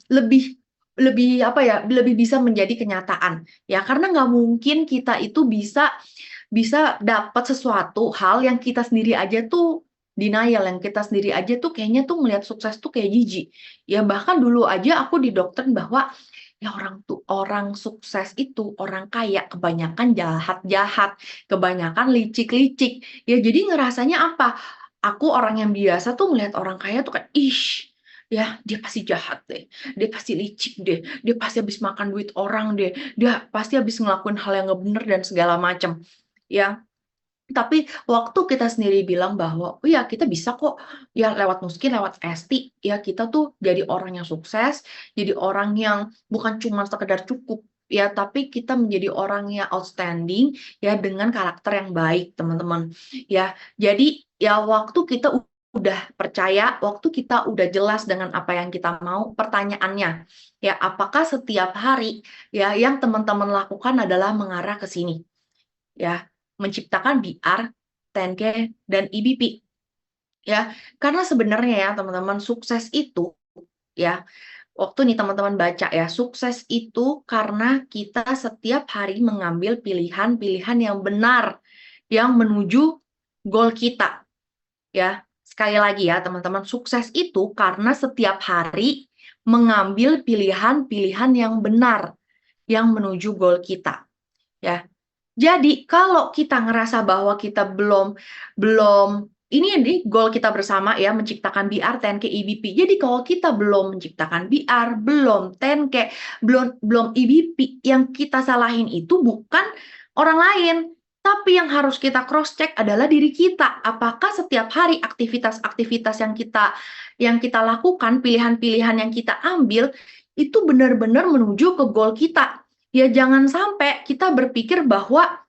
lebih lebih apa ya, lebih bisa menjadi kenyataan ya karena nggak mungkin kita itu bisa bisa dapat sesuatu hal yang kita sendiri aja tuh denial, yang kita sendiri aja tuh kayaknya tuh ngelihat sukses tuh kayak jijik ya. Bahkan dulu aja aku didoktrin bahwa ya orang sukses itu orang kaya kebanyakan jahat-jahat, kebanyakan licik-licik ya. Jadi ngerasanya apa, aku orang yang biasa tuh ngelihat orang kaya tuh kayak, "Ih, ya dia pasti jahat deh, dia pasti licik deh, dia pasti habis makan duit orang deh, dia pasti habis ngelakuin hal yang nggak bener dan segala macam." Ya, tapi waktu kita sendiri bilang bahwa, "Oh ya kita bisa kok, ya lewat Nuskin, lewat Esti, ya kita tuh jadi orang yang sukses, jadi orang yang bukan cuma sekedar cukup, ya tapi kita menjadi orang yang outstanding, ya dengan karakter yang baik," teman-teman. Ya, jadi ya waktu kita udah percaya, waktu kita udah jelas dengan apa yang kita mau, pertanyaannya, ya apakah setiap hari ya yang teman-teman lakukan adalah mengarah ke sini? Ya, menciptakan BR, 10K, dan EBP. Ya, karena sebenarnya ya teman-teman sukses itu ya, waktu nih teman-teman baca ya, sukses itu karena kita setiap hari mengambil pilihan-pilihan yang benar yang menuju goal kita. Ya, sekali lagi ya teman-teman, sukses itu karena setiap hari mengambil pilihan-pilihan yang benar yang menuju goal kita. Ya, jadi kalau kita ngerasa bahwa kita belum belum ini nih goal kita bersama ya menciptakan BR, 10K, EBP. Jadi kalau kita belum menciptakan BR, belum 10K, belum EBP, yang kita salahin itu bukan orang lain, tapi yang harus kita cross check adalah diri kita. Apakah setiap hari aktivitas-aktivitas yang kita lakukan, pilihan-pilihan yang kita ambil itu benar-benar menuju ke goal kita. Ya jangan sampai kita berpikir bahwa,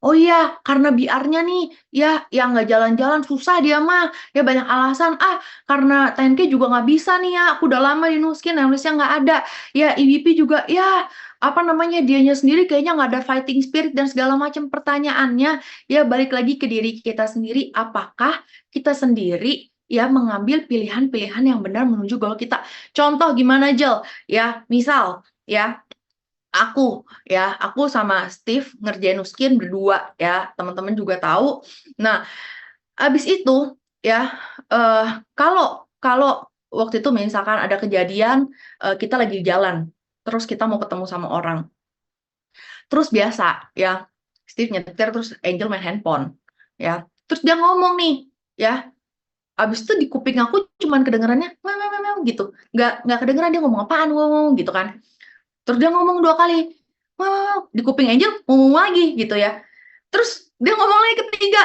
"Oh iya karena BR-nya nih, ya yang nggak jalan-jalan susah dia mah, ya banyak alasan, ah karena 10K juga nggak bisa nih ya, aku udah lama di Nuskin, harusnya nggak ada, ya EBP juga, ya apa namanya, dianya sendiri kayaknya nggak ada fighting spirit," dan segala macam. Pertanyaannya, ya balik lagi ke diri kita sendiri, apakah kita sendiri ya mengambil pilihan-pilihan yang benar menuju goal kita. Contoh gimana Jel? Ya misal ya, aku sama Steve ngerjain Nuskin berdua ya, teman-teman juga tahu. Nah, abis itu ya, kalau kalau waktu itu misalkan ada kejadian, kita lagi jalan, terus kita mau ketemu sama orang, terus biasa ya, Steve nyetir terus Angel main handphone, ya. Terus dia ngomong nih, ya, abis itu di kuping aku cuman kedengerannya "meow meow meow" meow gitu, nggak kedengeran dia ngomong apaan, "wow" gitu kan. Terus dia ngomong 2 kali, "wow," di kuping Angel ngomong lagi gitu ya. Terus dia ngomong lagi ketiga,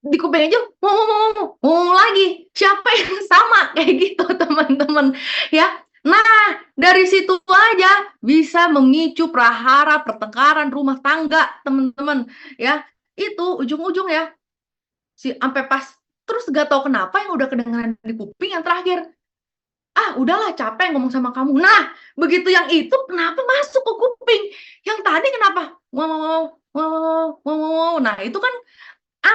di kuping Angel ngomong lagi. Siapa yang sama kayak gitu teman-teman ya. Nah, dari situ aja bisa memicu prahara, pertengkaran rumah tangga teman-teman ya. Itu ujung-ujung ya, sampai pas terus gak tahu kenapa yang udah kedengeran di kuping yang terakhir, "Ah, udahlah capek ngomong sama kamu." Nah, begitu yang itu kenapa masuk ke kuping, yang tadi kenapa, "wow wow wow wow wow wow." Nah, itu kan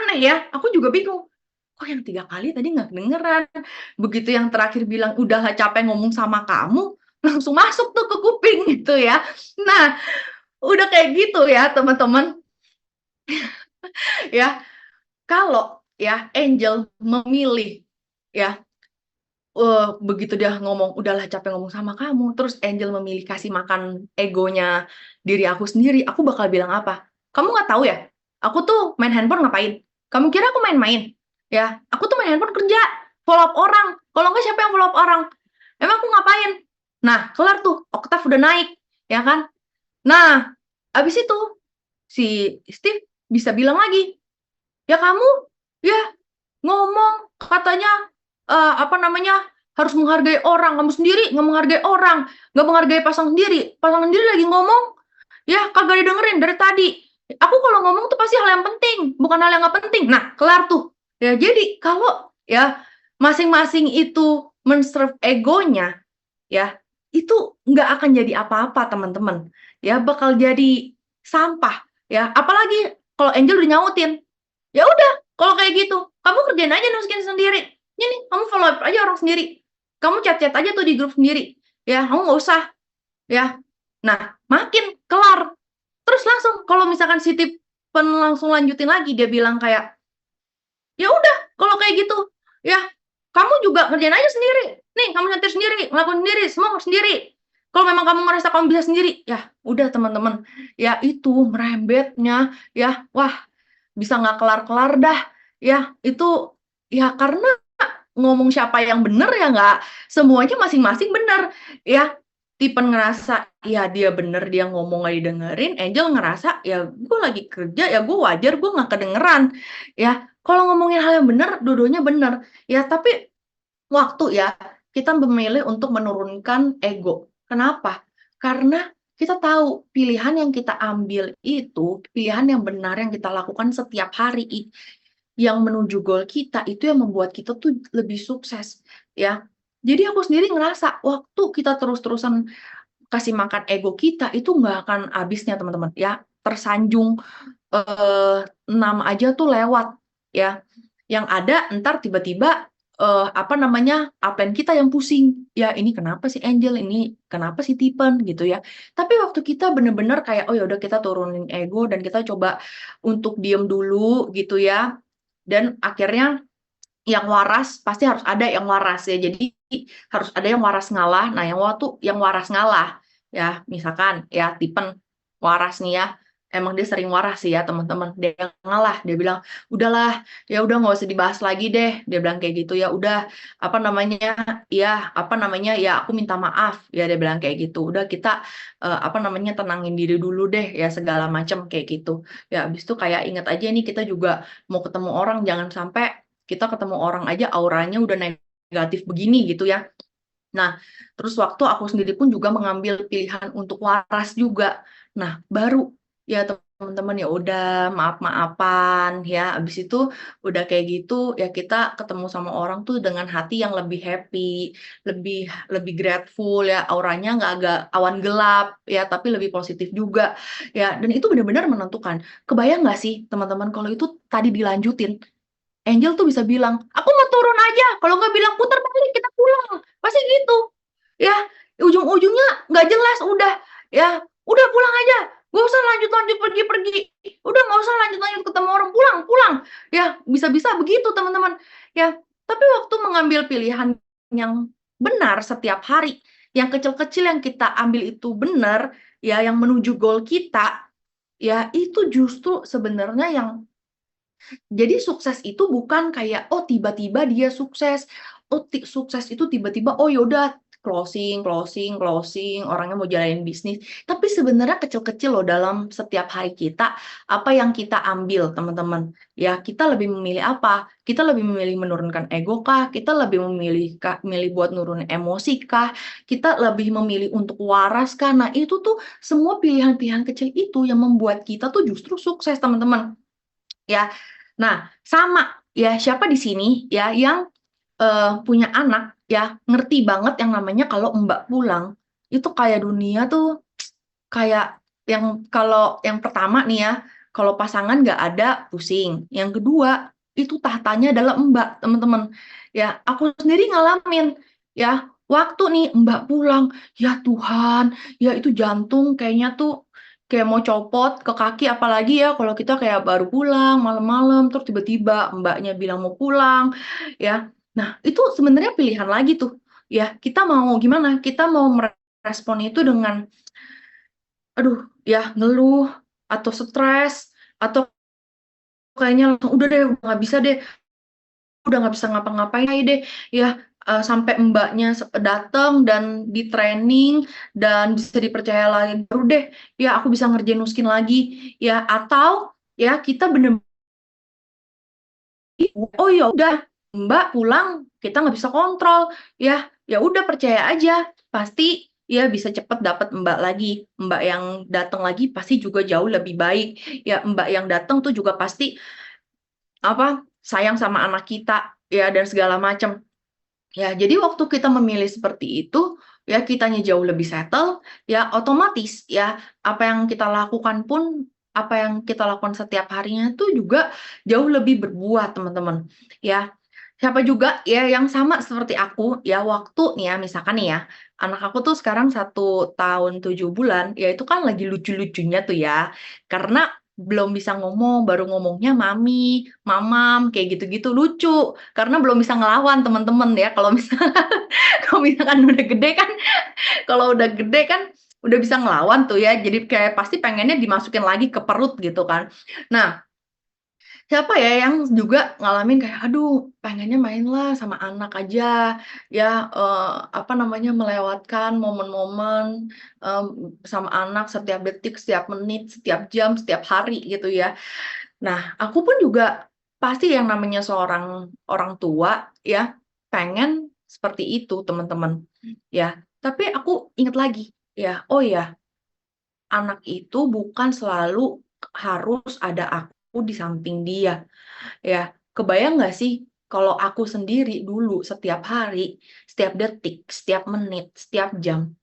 aneh ya, aku juga bingung. Kok yang 3 kali tadi nggak kedengeran? Begitu yang terakhir bilang, "Udah nggak capek ngomong sama kamu," langsung masuk tuh ke kuping gitu ya. Nah, udah kayak gitu ya teman-teman, ya. Kalau ya Angel memilih ya, begitu dia ngomong, "Udahlah capek ngomong sama kamu," terus Angel memilih kasih makan egonya diri aku sendiri, aku bakal bilang apa? "Kamu nggak tahu ya, aku tuh main handphone ngapain? Kamu kira aku main-main? Ya, aku tuh main handphone kerja, follow up orang, kalau nggak siapa yang follow up orang? Emang aku ngapain?" Nah, kelar tuh, oktav udah naik, ya kan? Nah, abis itu si Steve bisa bilang lagi, "Ya kamu, ya ngomong katanya, apa namanya, harus menghargai orang, kamu sendiri nggak menghargai orang, nggak menghargai pasangan sendiri lagi ngomong, ya kagak didengerin dari tadi. Aku kalau ngomong tuh pasti hal yang penting, bukan hal yang nggak penting." Nah, kelar tuh. Ya jadi kalau ya masing-masing itu men-serve egonya, ya itu nggak akan jadi apa-apa teman-teman, ya bakal jadi sampah, ya apalagi kalau Angel udah nyautin, "Ya udah, kalau kayak gitu, kamu kerjain aja nuliskin sendiri. Ini, kamu follow up aja orang sendiri. Kamu chat-chat aja tuh di grup sendiri. Ya, kamu nggak usah." Ya. Nah, makin kelar. Terus langsung kalau misalkan si Tipen langsung lanjutin lagi, dia bilang kayak, "Ya udah, kalau kayak gitu, ya kamu juga kerjain aja sendiri. Nih, kamu nyetir sendiri, ngelakuin sendiri, semua sendiri. Kalau memang kamu ngerasa kamu bisa sendiri." Ya, udah teman-teman. Ya itu merembetnya, ya, wah bisa nggak kelar-kelar dah. Ya, itu ya karena ngomong siapa yang bener ya nggak semuanya masing-masing bener. Ya, Tipen ngerasa ya dia bener, dia ngomong nggak didengerin, Angel ngerasa ya gue lagi kerja, ya gue wajar gue nggak kedengeran. Ya, kalau ngomongin hal yang bener, dua-duanya bener. Ya, tapi waktu ya kita memilih untuk menurunkan ego. Kenapa? Karena kita tahu pilihan yang kita ambil itu pilihan yang benar yang kita lakukan setiap hari yang menuju goal kita itu yang membuat kita tuh lebih sukses ya. Jadi aku sendiri ngerasa waktu kita terus-terusan kasih makan ego kita itu nggak akan habisnya teman-teman ya. Tersanjung 6 aja tuh lewat ya. Yang ada entar tiba-tiba, apa namanya, upline kita yang pusing, "Ya ini kenapa sih Angel, ini kenapa sih Tipen?" Gitu ya. Tapi waktu kita bener-bener kayak, "Oh ya udah kita turunin ego dan kita coba untuk diem dulu," gitu ya. Dan akhirnya yang waras, pasti harus ada yang waras ya. Jadi harus ada yang waras ngalah. Nah, yang waras ngalah ya, misalkan ya Tipen waras nih ya. Emang dia sering waras sih ya, teman-teman. Dia yang ngalah, dia bilang, "Udahlah, ya udah nggak usah dibahas lagi deh." Dia bilang kayak gitu ya. "Udah apa namanya, ya apa namanya, ya aku minta maaf." Ya dia bilang kayak gitu. "Udah kita apa namanya, tenangin diri dulu deh ya segala macam kayak gitu." Ya habis itu kayak inget aja nih kita juga mau ketemu orang jangan sampai kita ketemu orang aja auranya udah negatif begini gitu ya. Nah, terus waktu aku sendiri pun juga mengambil pilihan untuk waras juga. Nah, baru ya teman-teman ya udah maaf-maafan ya. Habis itu udah kayak gitu ya kita ketemu sama orang tuh dengan hati yang lebih happy, lebih lebih grateful ya, auranya nggak agak awan gelap ya, tapi lebih positif juga ya. Dan itu benar-benar menentukan. Kebayang nggak sih teman-teman kalau itu tadi dilanjutin? Angel tuh bisa bilang, "Aku mau turun aja," kalau nggak bilang, "Putar balik, kita pulang." Pasti gitu. Ya, ujung-ujungnya nggak jelas udah, ya udah pulang aja, nggak usah lanjut-lanjut pergi-pergi, udah nggak usah lanjut-lanjut ketemu orang, pulang pulang. Ya, bisa-bisa begitu teman-teman. Ya, tapi waktu mengambil pilihan yang benar setiap hari, yang kecil-kecil yang kita ambil itu benar, ya yang menuju goal kita, ya itu justru sebenarnya yang jadi sukses itu bukan kayak, oh tiba-tiba dia sukses, oh sukses itu tiba-tiba, oh yaudah closing closing closing, orangnya mau jalanin bisnis. Tapi sebenarnya kecil-kecil loh dalam setiap hari kita, apa yang kita ambil teman-teman. Ya kita lebih memilih apa? Kita lebih memilih menurunkan ego kah? Kita lebih memilih buat nurunin emosi kah? Kita lebih memilih untuk waras kah? Nah itu tuh semua pilihan-pilihan kecil itu yang membuat kita tuh justru sukses teman-teman. Ya, nah sama ya siapa di sini ya yang punya anak ya ngerti banget yang namanya kalau Mbak pulang itu kayak dunia tuh kayak yang kalau yang pertama nih ya Kalau pasangan nggak ada, pusing. Yang kedua, itu tahtanya adalah Mbak, teman-teman. Ya, aku sendiri ngalamin. Ya, waktu nih Mbak pulang, ya Tuhan, ya itu jantung kayaknya tuh kayak mau copot ke kaki, apalagi ya kalau kita kayak baru pulang malam-malam, terus tiba-tiba Mbaknya bilang mau pulang, ya. Nah, itu sebenarnya pilihan lagi tuh. Ya, kita mau gimana? Kita mau merespon itu dengan aduh, ya ngeluh atau stres atau kayaknya langsung, udah deh, udah nggak bisa deh, udah nggak bisa ngapa-ngapain deh, ya sampai Mbaknya datang dan di training dan bisa dipercaya lagi, baru deh, ya aku bisa ngerjain Nuskin lagi, ya atau ya kita bener, oh ya udah Mbak pulang, kita nggak bisa kontrol, ya ya udah percaya aja, pasti ya bisa cepet dapet Mbak lagi, Mbak yang datang lagi pasti juga jauh lebih baik, ya Mbak yang datang tuh juga pasti apa sayang sama anak kita, ya dan segala macam. Ya, jadi waktu kita memilih seperti itu, ya kitanya jauh lebih settle, ya otomatis ya apa yang kita lakukan pun, apa yang kita lakukan setiap harinya itu juga jauh lebih berbuah, teman-teman. Ya, siapa juga ya yang sama seperti aku, ya waktu nih ya, misalkan nih ya, anak aku tuh sekarang 1 tahun 7 bulan, ya itu kan lagi lucu-lucunya tuh ya, karena belum bisa ngomong, baru ngomongnya mami, mamam, kayak gitu-gitu lucu karena belum bisa ngelawan teman-teman ya. Kalau misalkan kalau misalkan udah gede kan, kalau udah gede kan udah bisa ngelawan tuh ya. Jadi kayak pasti pengennya dimasukin lagi ke perut gitu kan. Nah, siapa ya yang juga ngalamin kayak, aduh pengennya mainlah sama anak aja, ya apa namanya, melewatkan momen-momen sama anak setiap detik, setiap menit, setiap jam, setiap hari gitu ya. Nah, aku pun juga pasti yang namanya seorang orang tua ya, pengen seperti itu teman-teman, ya. Tapi aku ingat lagi, ya, oh ya, anak itu bukan selalu harus ada aku di samping dia, ya. Kebayang nggak sih kalau aku sendiri dulu setiap hari, setiap detik, setiap menit, setiap jam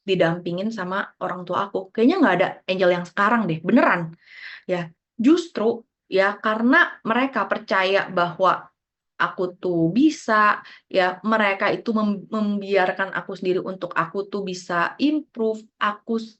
didampingin sama orang tua aku, kayaknya nggak ada Angel yang sekarang deh, beneran. Ya, justru ya karena mereka percaya bahwa aku tuh bisa, ya mereka itu membiarkan aku sendiri untuk aku tuh bisa improve,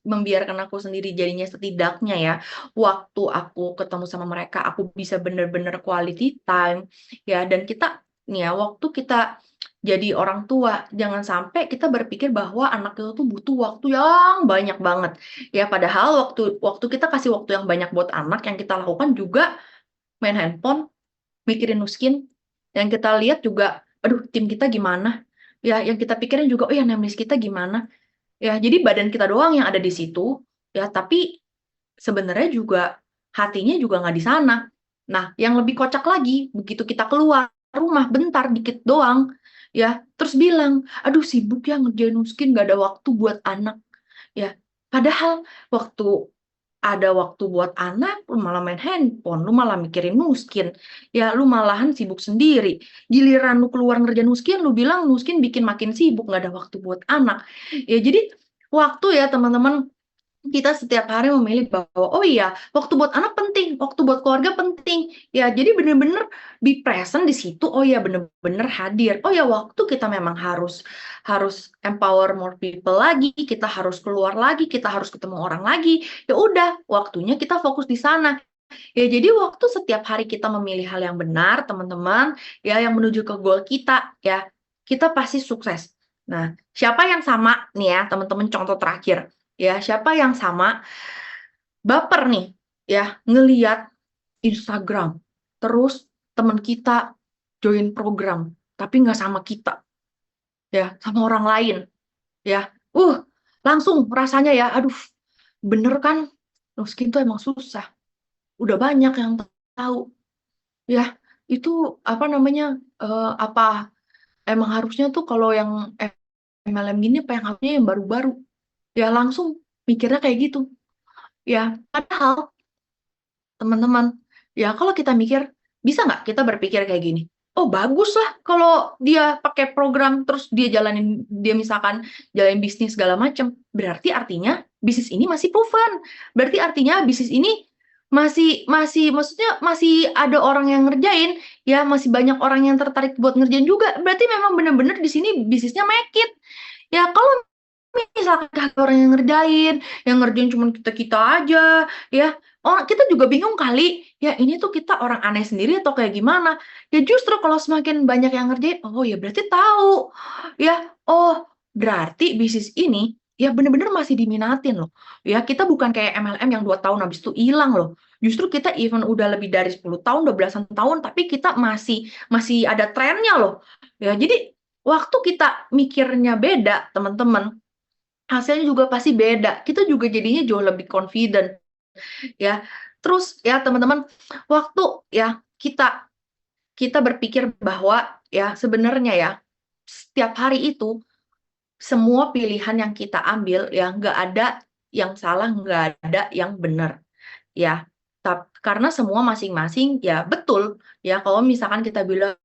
membiarkan aku sendiri jadinya setidaknya ya, waktu aku ketemu sama mereka, aku bisa bener-bener quality time, ya dan kita nih ya, waktu kita jadi orang tua, jangan sampai kita berpikir bahwa anak itu tuh butuh waktu yang banyak banget. Ya padahal waktu waktu kita kasih waktu yang banyak buat anak, yang kita lakukan juga main handphone, mikirin Nuskin, yang kita lihat juga, aduh tim kita gimana, ya yang kita pikirin juga, oh ya namelist kita gimana, ya jadi badan kita doang yang ada di situ, ya tapi sebenarnya juga hatinya juga nggak di sana. Nah, yang lebih kocak lagi, begitu kita keluar rumah bentar dikit doang, ya terus bilang, aduh sibuk ya ngerjain Nuskin, nggak ada waktu buat anak. Ya, padahal waktu ada waktu buat anak, lu malah main handphone, lu malah mikirin Nuskin, ya lu malahan sibuk sendiri. Giliran lu keluar ngerjain Nuskin, lu bilang Nuskin bikin makin sibuk, nggak ada waktu buat anak. Ya jadi waktu ya teman-teman, kita setiap hari memilih bahwa, oh iya, waktu buat anak penting, waktu buat keluarga penting. Ya, jadi bener-bener be present di situ. Oh iya, bener-bener hadir. Oh ya, waktu kita memang harus harus empower more people lagi, kita harus keluar lagi, kita harus ketemu orang lagi. Ya udah, waktunya kita fokus di sana. Ya, jadi waktu setiap hari kita memilih hal yang benar, teman-teman, ya yang menuju ke goal kita, ya, kita pasti sukses. Nah, siapa yang sama nih ya, teman-teman, contoh terakhir. Ya, siapa yang sama baper nih, ya, ngeliat Instagram, terus teman kita join program, tapi nggak sama kita, ya, sama orang lain, ya. Langsung rasanya ya, aduh, bener kan, Nuskin tuh emang susah. Udah banyak yang tahu, ya. Itu apa namanya? Apa emang harusnya tuh kalau yang MLM gini, apa yang harusnya yang baru-baru? Ya langsung mikirnya kayak gitu. Ya, padahal teman-teman, ya kalau kita mikir, bisa nggak kita berpikir kayak gini? Oh bagus lah kalau dia pakai program terus dia misalkan jalanin bisnis segala macam. Berarti artinya bisnis ini masih proven. Berarti artinya bisnis ini maksudnya masih ada orang yang ngerjain, ya masih banyak orang yang tertarik buat ngerjain juga. Berarti memang benar-benar di sini bisnisnya make it. Ya kalau misalkan gak ada orang yang ngerjain cuma kita-kita aja, ya orang kita juga bingung kali, ya ini tuh kita orang aneh sendiri atau kayak gimana. Ya justru kalau semakin banyak yang ngerjain, oh ya berarti tahu, ya oh berarti bisnis ini ya bener-bener masih diminatin loh. Ya kita bukan kayak MLM yang 2 tahun habis itu hilang loh. Justru kita even udah lebih dari 10 tahun, 12 belasan tahun, tapi kita masih ada trennya loh. Ya jadi waktu kita mikirnya beda, teman-teman, hasilnya juga pasti beda. Kita juga jadinya jauh lebih confident, ya. Terus ya teman-teman, waktu ya kita berpikir bahwa ya sebenarnya ya setiap hari itu semua pilihan yang kita ambil ya nggak ada yang salah, nggak ada yang benar, ya. Karena semua masing-masing ya betul ya. Kalau misalkan kita bilang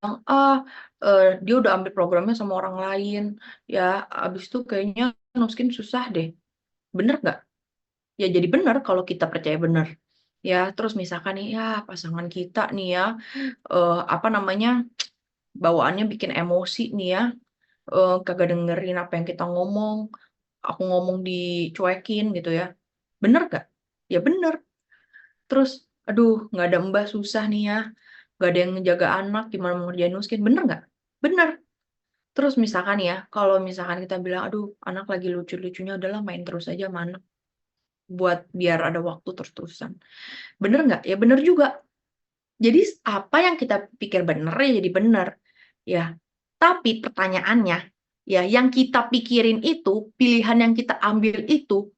dia udah ambil programnya sama orang lain, ya abis itu kayaknya Nuskin susah deh. Bener nggak? Ya jadi bener kalau kita percaya bener. Ya, terus misalkan nih, ya pasangan kita nih ya, apa namanya, bawaannya bikin emosi nih ya, kagak dengerin apa yang kita ngomong, aku ngomong dicuekin gitu ya. Bener nggak? Ya bener. Terus, aduh nggak ada mbah susah nih ya, nggak ada yang ngejaga anak, gimana mau ngerjain miskin, bener nggak? Bener. Terus misalkan ya, kalau misalkan kita bilang, aduh anak lagi lucu-lucunya, udahlah main terus aja sama anak, buat biar ada waktu terus-terusan. Bener nggak? Ya bener juga. Jadi apa yang kita pikir bener ya jadi bener. Ya. Tapi pertanyaannya, ya yang kita pikirin itu, pilihan yang kita ambil itu,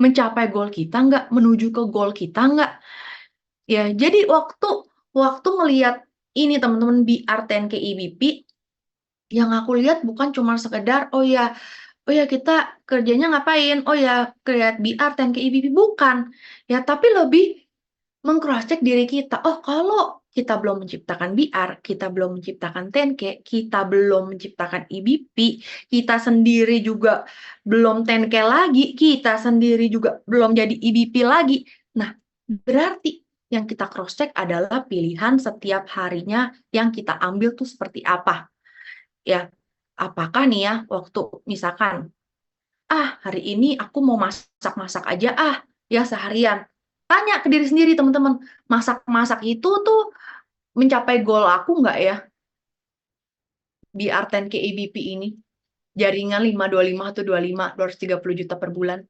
mencapai goal kita nggak? Menuju ke goal kita nggak? Ya, jadi waktu ngelihat ini teman-teman BR10K EBP, yang aku lihat bukan cuma sekedar oh ya kita kerjanya ngapain? Oh ya lihat BR10K EBP, bukan. Ya, tapi lebih meng-cross check diri kita. Oh, kalau kita belum menciptakan BR, kita belum menciptakan 10K, kita belum menciptakan EBP, kita sendiri juga belum 10K lagi, kita sendiri juga belum jadi EBP lagi. Nah, berarti yang kita cross check adalah pilihan setiap harinya yang kita ambil tuh seperti apa. Ya, apakah nih ya waktu misalkan hari ini aku mau masak-masak aja ya seharian. Tanya ke diri sendiri teman-teman, masak-masak itu tuh mencapai goal aku nggak ya? BR10K EBP ini, jaringan 525 atau 25, 230 juta per bulan.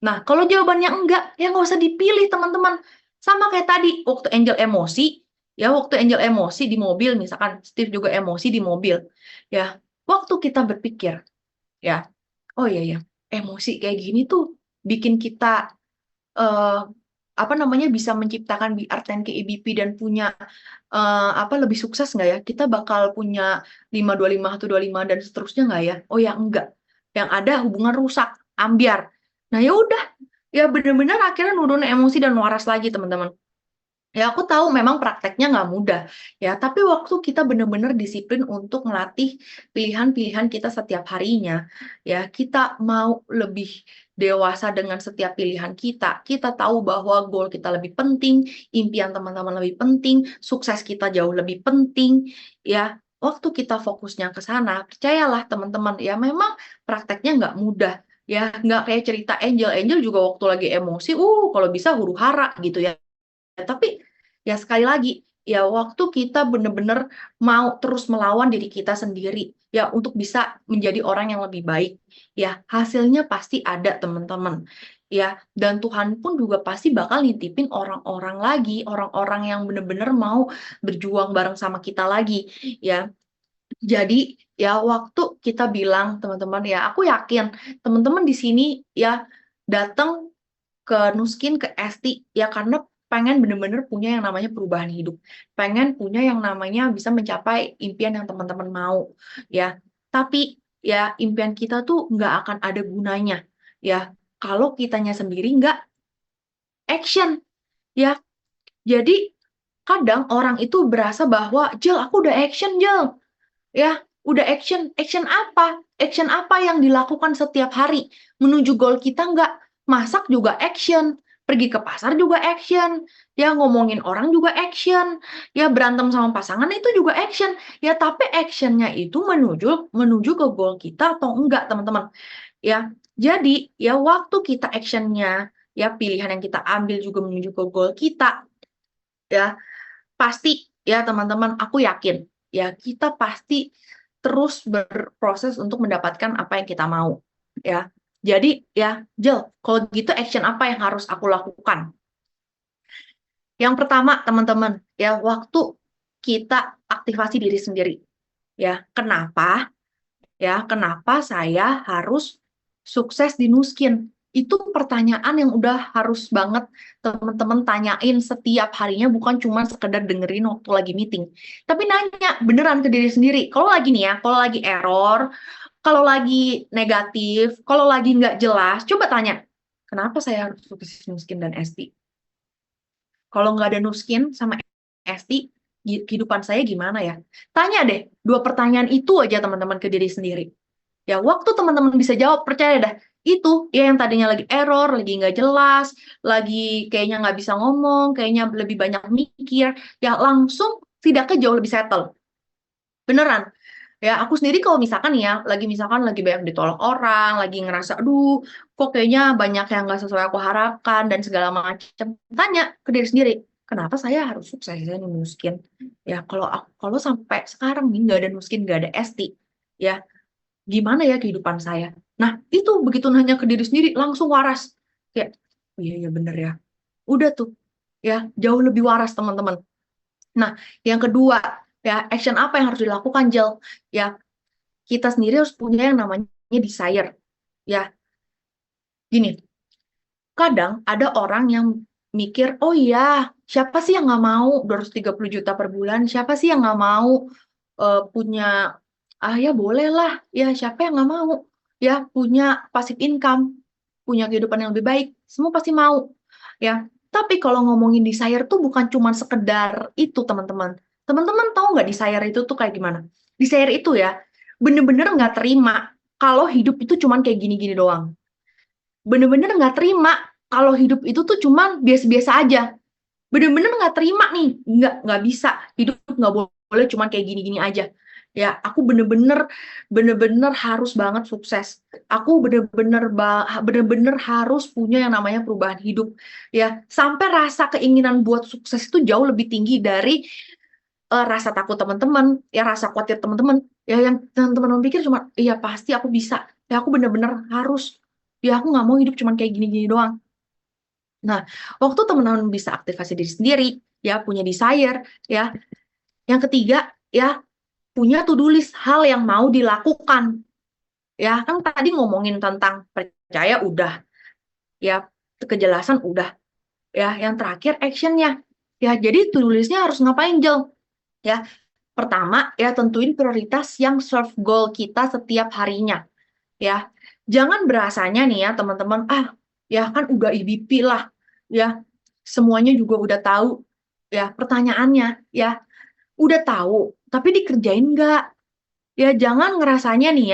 Nah, kalau jawabannya enggak, ya nggak usah dipilih teman-teman. Sama kayak tadi, waktu Angel emosi, ya waktu Angel emosi di mobil, misalkan Steve juga emosi di mobil. Ya, waktu kita berpikir, ya, oh iya ya, emosi kayak gini tuh bikin kita eh, apa namanya bisa menciptakan BR10K EBP dan punya lebih sukses nggak ya? Kita bakal punya 525 atau 25 dan seterusnya nggak ya? Oh ya enggak. Yang ada hubungan rusak, ambiar. Nah ya udah, ya benar-benar akhirnya nurunin emosi dan waras lagi teman-teman. Ya, aku tahu memang prakteknya nggak mudah, ya. Tapi waktu kita benar-benar disiplin untuk melatih pilihan-pilihan kita setiap harinya, ya, kita mau lebih dewasa dengan setiap pilihan kita. Kita tahu bahwa goal kita lebih penting, impian teman-teman lebih penting, sukses kita jauh lebih penting, ya. Waktu kita fokusnya ke sana, percayalah teman-teman, ya memang prakteknya nggak mudah, ya. Nggak kayak cerita Angel. Angel juga waktu lagi emosi, kalau bisa huru-hara gitu ya. Tapi ya sekali lagi, ya waktu kita benar-benar mau terus melawan diri kita sendiri, ya untuk bisa menjadi orang yang lebih baik, ya hasilnya pasti ada teman-teman. Ya, dan Tuhan pun juga pasti bakal nitipin orang-orang lagi, orang-orang yang benar-benar mau berjuang bareng sama kita lagi, ya. Jadi ya waktu kita bilang teman-teman ya, aku yakin teman-teman di sini ya datang ke Nuskin, ke Esti, ya karena pengen bener-bener punya yang namanya perubahan hidup. Pengen punya yang namanya bisa mencapai impian yang teman-teman mau. Ya, tapi ya impian kita tuh nggak akan ada gunanya. Ya, kalau kitanya sendiri nggak action. Ya, jadi kadang orang itu berasa bahwa, Jel, aku udah action, Jel. Ya, udah action. Action apa? Action apa yang dilakukan setiap hari? Menuju goal kita nggak? Masak juga action. pergi ke pasar juga action, ya ngomongin orang juga action, ya berantem sama pasangan itu juga action, ya tapi actionnya itu menuju ke goal kita atau enggak teman-teman, ya. Jadi ya waktu kita actionnya, ya pilihan yang kita ambil juga menuju ke goal kita, ya pasti ya teman-teman, aku yakin ya kita pasti terus berproses untuk mendapatkan apa yang kita mau, ya. Jadi ya, Jel, kalau gitu action apa yang harus aku lakukan? Yang pertama, teman-teman, ya waktu kita aktivasi diri sendiri. Ya, kenapa? Ya, kenapa saya harus sukses di Nuskin? Itu pertanyaan yang udah harus banget teman-teman tanyain setiap harinya, bukan cuma sekedar dengerin waktu lagi meeting. Tapi nanya beneran ke diri sendiri. Kalau lagi nih ya, kalau lagi error, kalau lagi negatif, kalau lagi nggak jelas, coba tanya, kenapa saya harus sukses Nuskin dan Esti? Kalau nggak ada Nuskin sama Esti, kehidupan saya gimana ya? Tanya deh, 2 pertanyaan itu aja teman-teman ke diri sendiri. Ya, waktu teman-teman bisa jawab, percaya dah, itu ya yang tadinya lagi error, lagi nggak jelas, lagi kayaknya nggak bisa ngomong, kayaknya lebih banyak mikir, ya langsung tidaknya jauh lebih settle. Beneran. Ya, aku sendiri kalau misalkan ya, misalkan lagi banyak ditolak orang, lagi ngerasa, aduh, kok kayaknya banyak yang nggak sesuai aku harapkan, dan segala macam. Tanya ke diri sendiri, kenapa saya harus sukses ya nih Nuskin? Ya, kalau sampai sekarang nih nggak ada Nuskin, nggak ada Esti, ya, gimana ya kehidupan saya? Nah, itu begitu nanya ke diri sendiri, langsung waras. Kayak, oh iya, iya bener ya. Udah tuh, ya, jauh lebih waras teman-teman. Nah, yang kedua, ya, action apa yang harus dilakukan, Jel? Ya, kita sendiri harus punya yang namanya desire. Ya, gini, kadang ada orang yang mikir, oh iya, siapa sih yang nggak mau 230 juta per bulan? Siapa sih yang nggak mau punya, ya boleh lah, ya siapa yang nggak mau? Ya, punya passive income, punya kehidupan yang lebih baik, semua pasti mau. Ya, tapi kalau ngomongin desire tuh bukan cuma sekedar itu, teman-teman. Teman-teman tahu nggak desire itu tuh kayak gimana? Desire itu ya, bener-bener nggak terima kalau hidup itu cuman kayak gini-gini doang. Bener-bener nggak terima kalau hidup itu tuh cuman biasa-biasa aja. Bener-bener nggak terima nih, nggak bisa. Hidup nggak boleh cuman kayak gini-gini aja. Ya, aku bener-bener harus banget sukses. Aku bener-bener harus punya yang namanya perubahan hidup. Ya, sampai rasa keinginan buat sukses itu jauh lebih tinggi dari rasa takut teman-teman, ya rasa khawatir teman-teman, ya yang teman-teman pikir cuma, iya pasti aku bisa, ya aku bener-bener harus, ya aku nggak mau hidup cuma kayak gini-gini doang. Nah, waktu teman-teman bisa aktivasi diri sendiri, ya punya desire, ya. Yang ketiga, ya punya to-do list hal yang mau dilakukan. Ya, kan tadi ngomongin tentang percaya udah, ya kejelasan udah, ya yang terakhir actionnya. Ya, jadi to-do list-nya harus ngapain, Jel? Ya, pertama, ya tentuin prioritas yang serve goal kita setiap harinya. Ya, jangan berasanya nih ya teman-teman, ya kan udah IBP lah, ya semuanya juga udah tahu. Ya, pertanyaannya, ya udah tahu, tapi dikerjain nggak? Ya jangan ngerasanya nih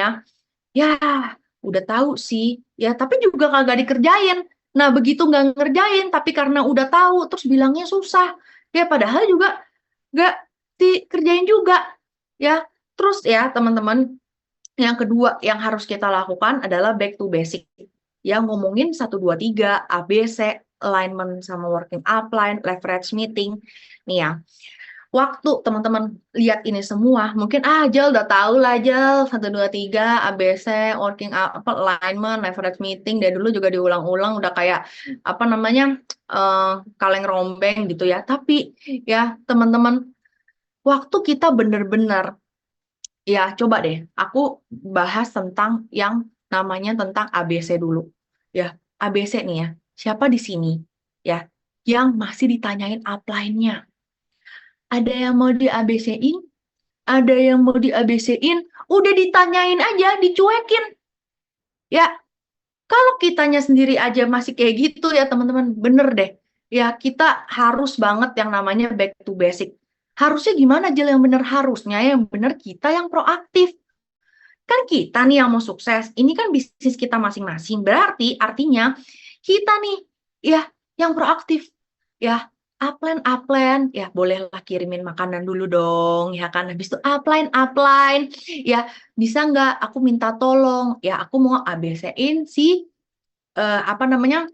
ya udah tahu sih, ya tapi juga kagak dikerjain. Nah, begitu nggak ngerjain, tapi karena udah tahu, terus bilangnya susah. Ya padahal juga nggak dikerjain juga. Ya, terus ya teman-teman, yang kedua yang harus kita lakukan adalah back to basic. Ya, ngomongin 1, 2, 3, ABC, alignment sama working upline, leverage meeting. Nih ya, waktu teman-teman lihat ini semua, mungkin Jel udah tahu lah Jel, 1, 2, 3, ABC, working alignment, leverage meeting, dari dulu juga diulang-ulang, udah kayak apa namanya, kaleng rombeng gitu ya. Tapi ya teman-teman, waktu kita bener-bener, ya coba deh, aku bahas tentang yang namanya tentang ABC dulu. Ya, ABC nih ya, siapa di sini ya yang masih ditanyain upline-nya? Ada yang mau di ABC-in, ada yang mau di ABC-in, udah ditanyain aja, dicuekin. Ya, kalau kitanya sendiri aja masih kayak gitu ya teman-teman, bener deh. Ya, kita harus banget yang namanya back to basic. Harusnya gimana Jel yang bener? Harusnya yang bener kita yang proaktif. Kan kita nih yang mau sukses, ini kan bisnis kita masing-masing. Berarti artinya kita nih ya yang proaktif. Ya, upline, ya bolehlah kirimin makanan dulu dong, ya kan. Habis itu upline, ya bisa nggak aku minta tolong, ya aku mau ABC-in si apa namanya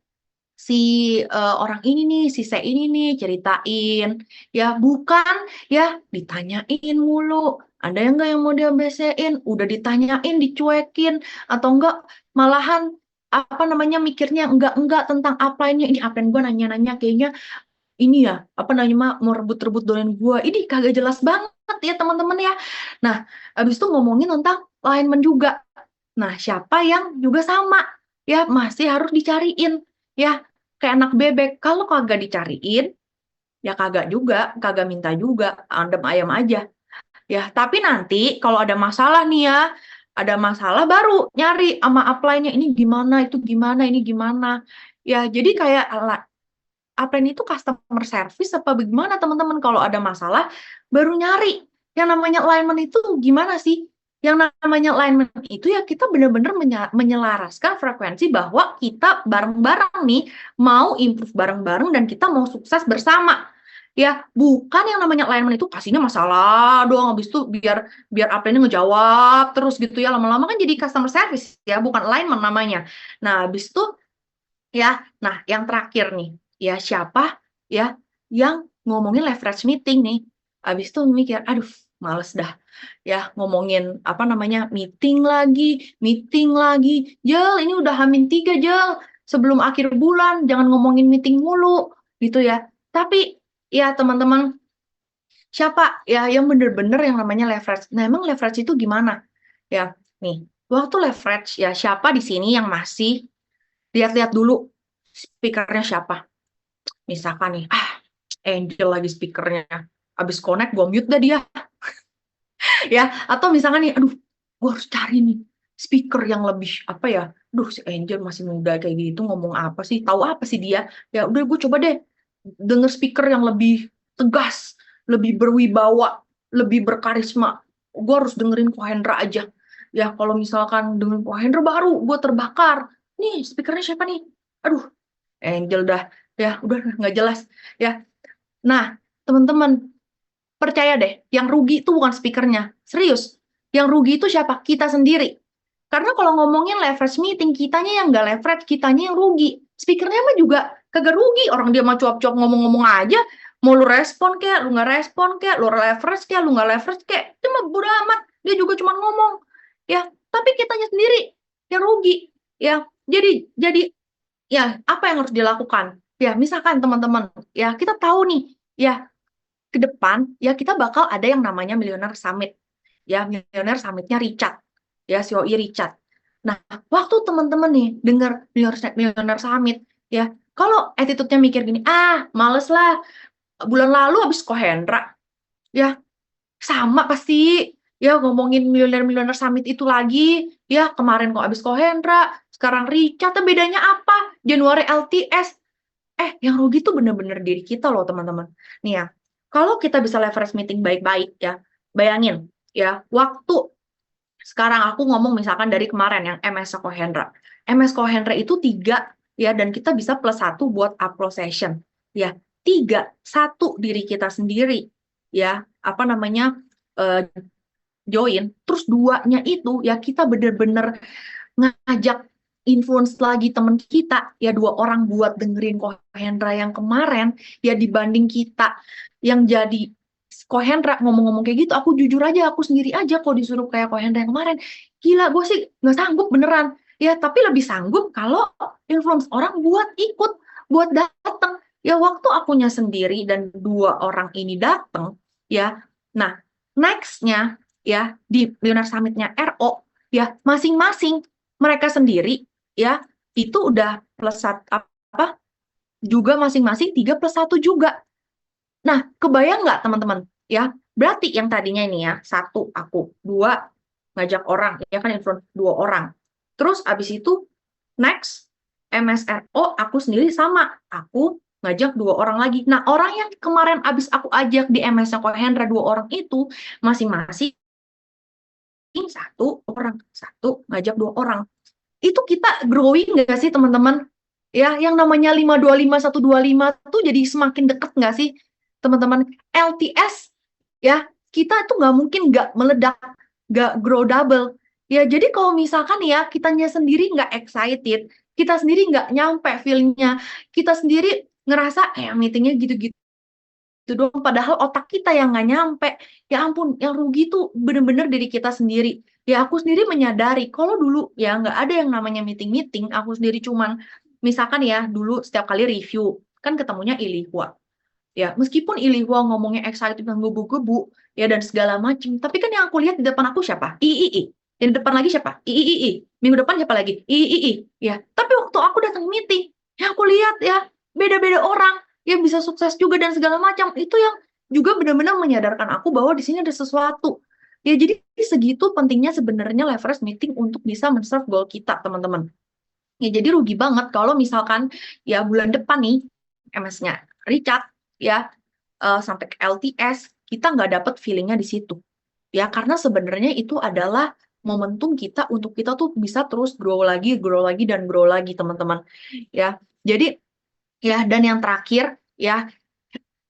orang ini nih, si C ini nih, ceritain. Ya, bukan ya ditanyain mulu. Ada yang nggak yang mau diabesein? Udah ditanyain, dicuekin, atau enggak malahan apa namanya mikirnya enggak tentang upline-nya. Ini upline gue nanya-nanya kayaknya ini ya, apa namanya mau rebut-rebut dolen gue. Ini kagak jelas banget ya teman-teman ya. Nah, habis itu ngomongin tentang alignment juga. Nah, siapa yang juga sama ya masih harus dicariin ya kayak anak bebek. Kalau kagak dicariin ya kagak juga, kagak minta juga, adem ayam aja. Ya, tapi nanti kalau ada masalah nih ya, ada masalah baru nyari sama upline-nya ini gimana, itu gimana, ini gimana. Ya, jadi kayak upline itu customer service apa bagaimana teman-teman kalau ada masalah baru nyari. Yang namanya alignment itu gimana sih? Yang namanya alignment itu ya kita benar-benar menyelaraskan frekuensi bahwa kita bareng-bareng nih mau improve bareng-bareng dan kita mau sukses bersama. Ya, bukan yang namanya alignment itu kasihnya masalah doang habis itu biar biar upline ngejawab terus gitu ya. Lama-lama kan jadi customer service ya, bukan alignment namanya. Nah, habis itu ya, nah yang terakhir nih, ya siapa ya yang ngomongin leverage meeting nih. Habis itu mikir, aduh males dah. Ya ngomongin apa namanya meeting lagi. Jel, ini udah H-3 Jel. Sebelum akhir bulan, jangan ngomongin meeting mulu gitu ya. Tapi ya teman-teman, siapa ya yang bener-bener yang namanya leverage. Nah, emang leverage itu gimana? Ya, nih, waktu leverage ya siapa di sini yang masih lihat-lihat dulu speakernya siapa. Misalkan nih, Angel lagi speakernya. Habis connect, gue mute dah dia. Ya, atau misalkan nih, aduh, gue harus cari nih speaker yang lebih, apa ya, aduh si Angel masih muda kayak gitu, ngomong apa sih, tahu apa sih dia. Ya udah gue coba deh denger speaker yang lebih tegas, lebih berwibawa, lebih berkarisma. Gue harus dengerin Kohendra aja. Ya, kalau misalkan dengerin Kohendra baru, gue terbakar. Nih, speakernya siapa nih? Aduh, Angel dah, ya udah nggak jelas ya. Nah, teman-teman percaya deh, yang rugi itu bukan speakernya, serius. Yang rugi itu siapa? Kita sendiri. Karena kalau ngomongin leverage meeting, kitanya yang nggak leverage, kitanya yang rugi. Speakernya mah juga kagak rugi, orang dia mah cuap-cuap ngomong-ngomong aja. Mau lu respon kek, lu nggak respon kek, lu leverage kek, lu nggak leverage kek, itu mah bodo amat. Dia juga cuma ngomong, ya. Tapi kitanya sendiri yang rugi, ya. Jadi ya, apa yang harus dilakukan? Ya, misalkan teman-teman, ya kita tahu nih, ya ke depan, ya kita bakal ada yang namanya Millionaire Summit. Ya, Millionaire Summit-nya Richard. Ya, COI Richard. Nah, waktu teman-teman nih dengar Millionaire Summit, ya kalau attitude-nya mikir gini, males lah, bulan lalu habis Kohendra, ya sama pasti ya ngomongin Millionaire Summit itu lagi ya kemarin kok abis Kohendra sekarang Richard bedanya apa Januari LTS yang rugi tuh bener-bener diri kita loh teman-teman nih ya kalau kita bisa leverage meeting baik-baik ya bayangin ya waktu sekarang aku ngomong misalkan dari kemarin yang MS Kohendra itu 3 ya dan kita bisa +1 buat upload session ya 3 1 diri kita sendiri ya apa namanya join terus 2-nya itu ya kita bener-bener ngajak influence lagi temen kita ya 2 orang buat dengerin Kohendra yang kemarin ya dibanding kita yang jadi Kohendra ngomong-ngomong kayak gitu aku jujur aja aku sendiri aja kok disuruh kayak Kohendra yang kemarin gila gue sih nggak sanggup beneran ya tapi lebih sanggup kalau influence orang buat ikut buat datang ya waktu akunya sendiri dan 2 orang ini datang ya nah next-nya ya di Lunar Summit-nya RO ya masing-masing mereka sendiri ya itu udah apa juga masing-masing 3+1 juga. Nah, kebayang nggak teman-teman ya? Berarti yang tadinya ini ya 1 aku, 2 ngajak orang ya kan influence 2 orang. Terus abis itu next MSRO aku sendiri sama aku ngajak 2 orang lagi. Nah, orang yang kemarin abis aku ajak di MS-nya Kohendra 2 orang itu masing-masing 1 orang, 1 ngajak 2 orang. Itu kita growing nggak sih teman-teman? Ya, yang namanya 525 125 tuh jadi semakin deket nggak sih, teman-teman? LTS, ya, kita tuh nggak mungkin nggak meledak, nggak grow double. Ya, jadi kalau misalkan ya, kitanya sendiri nggak excited, kita sendiri nggak nyampe feelingnya, kita sendiri ngerasa, meetingnya gitu-gitu doang, padahal otak kita yang nggak nyampe. Ya ampun, yang rugi tuh bener-bener diri kita sendiri. Ya, aku sendiri menyadari, kalau dulu ya nggak ada yang namanya meeting-meeting, aku sendiri cuman misalkan ya dulu setiap kali review kan ketemunya Ilihwa, ya meskipun Ilihwa ngomongnya excited dan gebu-gebu ya dan segala macem, tapi kan yang aku lihat di depan aku siapa? III. Yang di depan lagi siapa? III. Minggu depan siapa lagi? III. Ya, tapi waktu aku datang meeting, yang aku lihat ya beda-beda orang, ya bisa sukses juga dan segala macam. Itu yang juga benar-benar menyadarkan aku bahwa di sini ada sesuatu. Ya, jadi segitu pentingnya sebenarnya leverage meeting untuk bisa men-serve goal kita, teman-teman. Ya, jadi rugi banget kalau misalkan ya bulan depan nih MS-nya Richard ya sampai ke LTS, kita nggak dapet feelingnya di situ. Ya, karena sebenarnya itu adalah momentum kita untuk kita tuh bisa terus grow lagi, dan grow lagi, teman-teman. Ya, jadi ya, dan yang terakhir ya,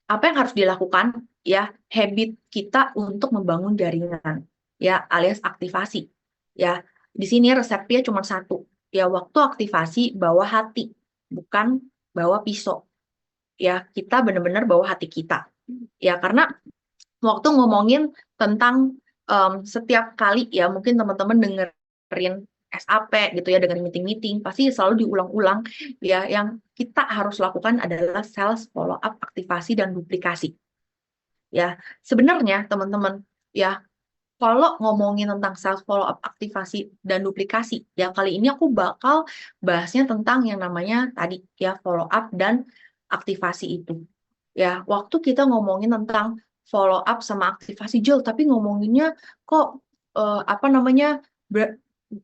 apa yang harus dilakukan? Ya, habit kita untuk membangun jaringan, ya, alias aktivasi. Ya, di sini resepnya cuma satu. Ya, waktu aktivasi bawa hati, bukan bawa pisau. Ya, kita benar-benar bawa hati kita. Ya, karena waktu ngomongin tentang setiap kali ya mungkin teman-teman dengerin SAP gitu ya, dengerin meeting-meeting, pasti selalu diulang-ulang ya, yang kita harus lakukan adalah sales follow up, aktivasi, dan duplikasi. Ya, sebenarnya teman-teman ya, kalau ngomongin tentang sales follow up, aktivasi, dan duplikasi, ya kali ini aku bakal bahasnya tentang yang namanya tadi ya, follow up dan aktivasi itu. Ya, waktu kita ngomongin tentang follow up sama aktivasi, Jel, tapi ngomonginnya kok apa namanya,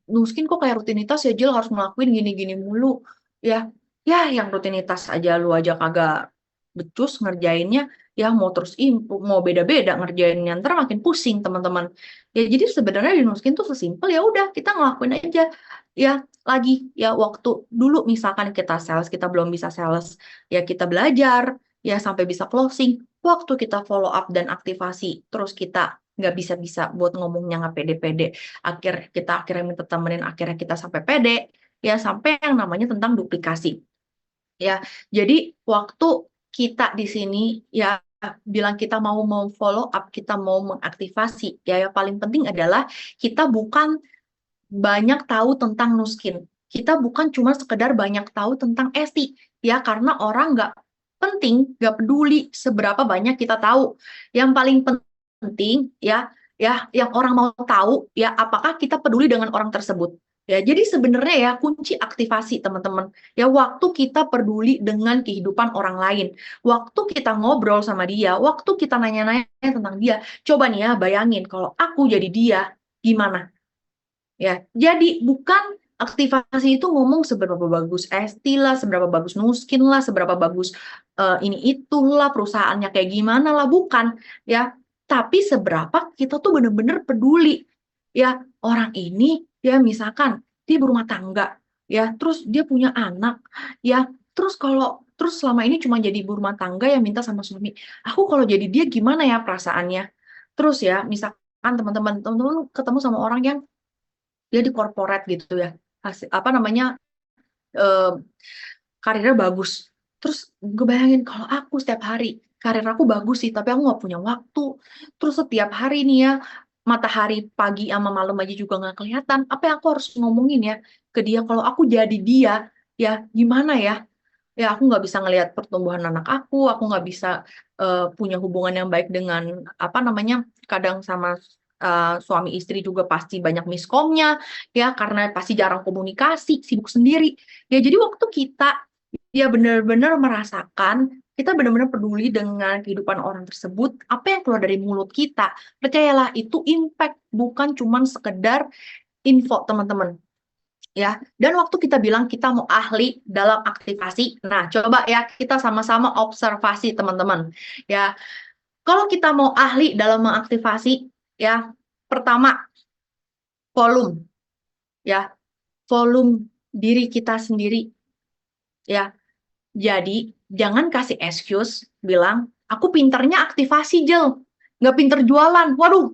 Nuskin kok kayak rutinitas ya, Jel, harus ngelakuin gini-gini mulu. Ya, ya yang rutinitas aja lu aja kagak becus ngerjainnya, ya mau terus mau beda-beda ngerjainnya, ntar makin pusing, teman-teman. Ya, jadi sebenarnya di Nuskin tuh sesimpel, ya udah kita ngelakuin aja. Ya, lagi ya waktu dulu misalkan kita sales, kita belum bisa sales, ya kita belajar ya sampai bisa closing. Waktu kita follow up dan aktivasi, terus kita nggak bisa-bisa buat ngomongnya nggak pede-pede, kita akhirnya minta temenin, akhirnya kita sampai pede, ya sampai yang namanya tentang duplikasi. Ya, jadi waktu kita di sini ya bilang kita mau follow up, kita mau mengaktivasi, ya yang paling penting adalah kita bukan banyak tahu tentang Nuskin. Kita bukan cuma sekedar banyak tahu tentang Esti, ya karena orang nggak penting, nggak peduli seberapa banyak kita tahu. Yang paling penting ya yang orang mau tahu ya apakah kita peduli dengan orang tersebut. Ya, jadi sebenarnya ya kunci aktivasi, teman-teman. Ya, waktu kita peduli dengan kehidupan orang lain, waktu kita ngobrol sama dia, waktu kita nanya-nanya tentang dia. Coba nih ya, bayangin kalau aku jadi dia, gimana? Ya, jadi bukan aktivasi itu ngomong seberapa bagus Esti lah, seberapa bagus Nuskin lah, seberapa bagus ini itulah perusahaannya kayak gimana lah, bukan ya. Tapi seberapa kita tuh bener-bener peduli ya, orang ini ya misalkan dia berumah tangga ya, terus dia punya anak ya, terus selama ini cuma jadi ibu rumah tangga yang minta sama suami. Aku kalau jadi dia gimana ya perasaannya? Terus ya misalkan teman-teman ketemu sama orang yang dia di corporate gitu ya, apa namanya, eh, karirnya bagus. Terus gue bayangin kalau aku setiap hari karir aku bagus sih, tapi aku nggak punya waktu. Terus setiap hari nih ya, matahari pagi sama malam aja juga nggak kelihatan. Apa yang aku harus ngomongin ya ke dia? Kalau aku jadi dia, ya gimana ya? Ya aku nggak bisa ngelihat pertumbuhan anak aku nggak bisa punya hubungan yang baik dengan apa namanya, kadang sama suami istri juga pasti banyak miskomnya ya, karena pasti jarang komunikasi, sibuk sendiri. Ya, jadi waktu kita ya benar-benar merasakan, kita benar-benar peduli dengan kehidupan orang tersebut, apa yang keluar dari mulut kita, percayalah itu impact, bukan cuman sekedar info, teman-teman. Ya, dan waktu kita bilang kita mau ahli dalam aktivasi, nah coba ya kita sama-sama observasi, teman-teman. Ya, kalau kita mau ahli dalam mengaktivasi, ya pertama volume, ya volume diri kita sendiri. ya. Jadi jangan kasih excuse bilang, aku pinternya aktivasi Jel, nggak pinter jualan. Waduh,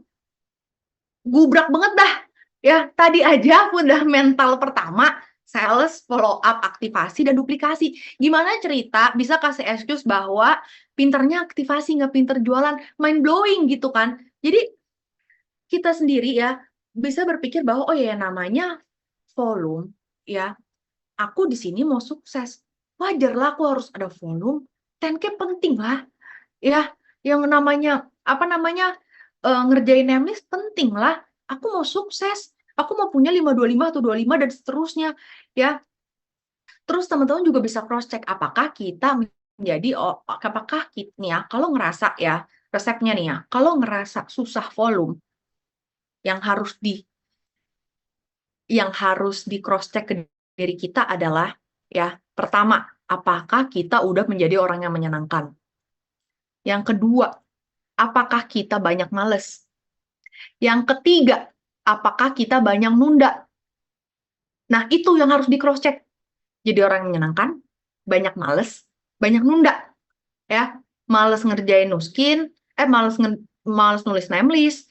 gubrak banget dah. Ya, tadi aja fundamental pertama, sales, follow up, aktivasi, dan duplikasi. Gimana cerita bisa kasih excuse bahwa pinternya aktivasi, nggak pinter jualan, mind blowing gitu kan. Jadi kita sendiri ya bisa berpikir bahwa oh ya namanya volume ya, aku di sini mau sukses. Wajar lah aku harus ada volume. 10K penting lah ya, yang namanya apa namanya ngerjain nemlis penting lah. Aku mau sukses, aku mau punya 525 atau 25 dan seterusnya ya. Terus teman-teman juga bisa cross check apakah kita menjadi apakah kita nih ya kalau ngerasa ya resepnya nih ya, kalau ngerasa susah volume yang harus di cross check ke diri kita adalah ya pertama, apakah kita udah menjadi orang yang menyenangkan? Yang kedua, apakah kita banyak males? Yang ketiga, apakah kita banyak nunda? Nah, itu yang harus di cross check. Jadi orang yang menyenangkan, banyak males, banyak nunda, ya. Males ngerjain nuskin, males nulis nemlis,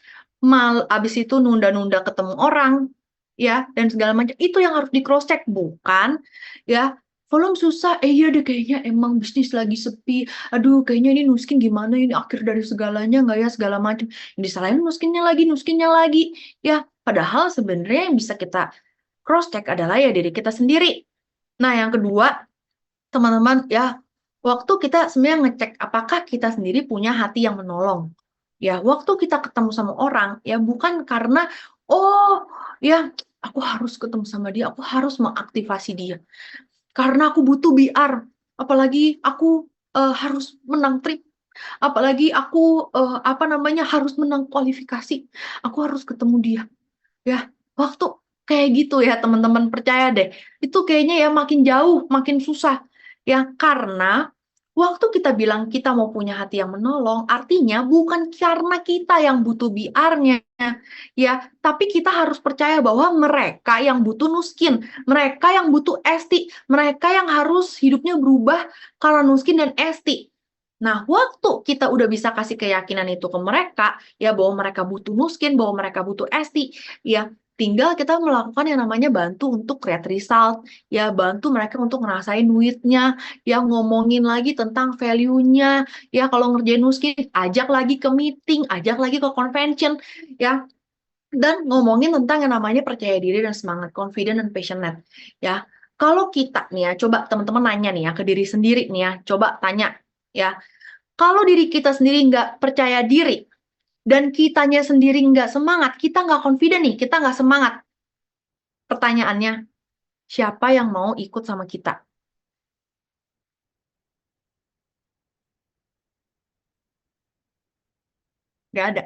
abis itu nunda-nunda ketemu orang, ya, dan segala macam. Itu yang harus di cross check, bukan ya volume susah, iya deh kayaknya emang bisnis lagi sepi, aduh kayaknya ini nuskin gimana, ini akhir dari segalanya nggak ya, segala macam. Yang disalahin nuskinnya lagi, ya. Padahal sebenarnya yang bisa kita cross check adalah ya diri kita sendiri. Nah, yang kedua, teman-teman ya, waktu kita sebenarnya ngecek apakah kita sendiri punya hati yang menolong. Ya, waktu kita ketemu sama orang, ya bukan karena, oh ya aku harus ketemu sama dia, aku harus mengaktifasi dia. Karena aku butuh BR, apalagi aku harus menang trip, apalagi aku harus menang kualifikasi, aku harus ketemu dia. Ya, waktu kayak gitu ya teman-teman, percaya deh, itu kayaknya ya makin jauh, makin susah. Ya, karena waktu kita bilang kita mau punya hati yang menolong, artinya bukan karena kita yang butuh BR-nya, ya, tapi kita harus percaya bahwa mereka yang butuh nuskin, mereka yang butuh esti, mereka yang harus hidupnya berubah karena nuskin dan esti. Nah, waktu kita udah bisa kasih keyakinan itu ke mereka, ya bahwa mereka butuh nuskin, bahwa mereka butuh esti, ya tinggal kita melakukan yang namanya bantu untuk create result, ya bantu mereka untuk ngerasain duitnya, ya ngomongin lagi tentang value-nya, ya kalau ngerjain nuskin, ajak lagi ke meeting, ajak lagi ke convention, ya, dan ngomongin tentang yang namanya percaya diri dan semangat, confident dan passionate, ya. Kalau kita nih ya, coba teman-teman nanya nih ya ke diri sendiri nih ya, coba tanya, ya, kalau diri kita sendiri nggak percaya diri, dan kitanya sendiri nggak semangat, kita nggak confident nih, kita nggak semangat. Pertanyaannya, siapa yang mau ikut sama kita? Nggak ada.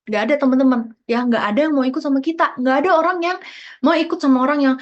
Nggak ada teman-teman. Ya, nggak ada yang mau ikut sama kita. Nggak ada orang yang mau ikut sama orang yang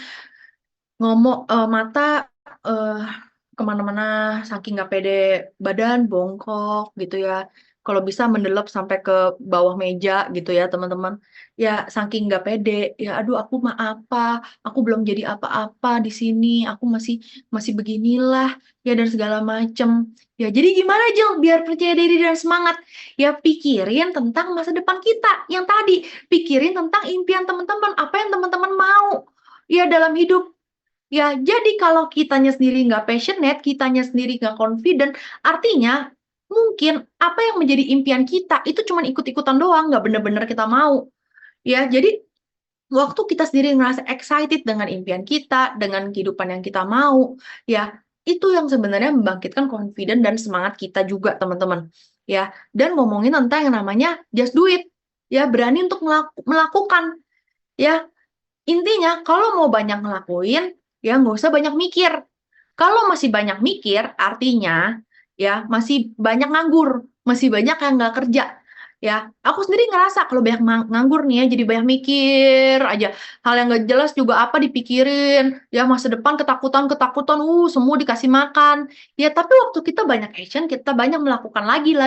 ngomong mata eh, kemana-mana saking nggak pede, badan bongkok gitu ya, kalau bisa mendelep sampai ke bawah meja gitu ya teman-teman, ya saking nggak pede, ya aduh aku mah apa, aku belum jadi apa-apa di sini, aku masih masih beginilah ya dan segala macem. Ya jadi gimana Jel biar percaya diri dan semangat? Ya pikirin tentang masa depan kita yang tadi, pikirin tentang impian teman-teman, apa yang teman-teman mau ya dalam hidup. Ya, jadi kalau kitanya sendiri nggak passionate, kitanya sendiri nggak confident, artinya mungkin apa yang menjadi impian kita itu cuma ikut-ikutan doang, nggak bener-bener kita mau. Ya, jadi waktu kita sendiri ngerasa excited dengan impian kita, dengan kehidupan yang kita mau, ya itu yang sebenarnya membangkitkan confident dan semangat kita juga, teman-teman. Ya, dan ngomongin tentang yang namanya just do it. Ya, berani untuk melakukan. Ya, intinya, kalau mau banyak ngelakuin, ya nggak usah banyak mikir. Kalau masih banyak mikir, artinya ya masih banyak nganggur, masih banyak yang nggak kerja. Ya, aku sendiri ngerasa kalau banyak nganggur nih ya, jadi banyak mikir aja. Hal yang nggak jelas juga apa dipikirin. Ya, masa depan ketakutan-ketakutan, semua dikasih makan. Ya, tapi waktu kita banyak action, kita banyak melakukan lagi,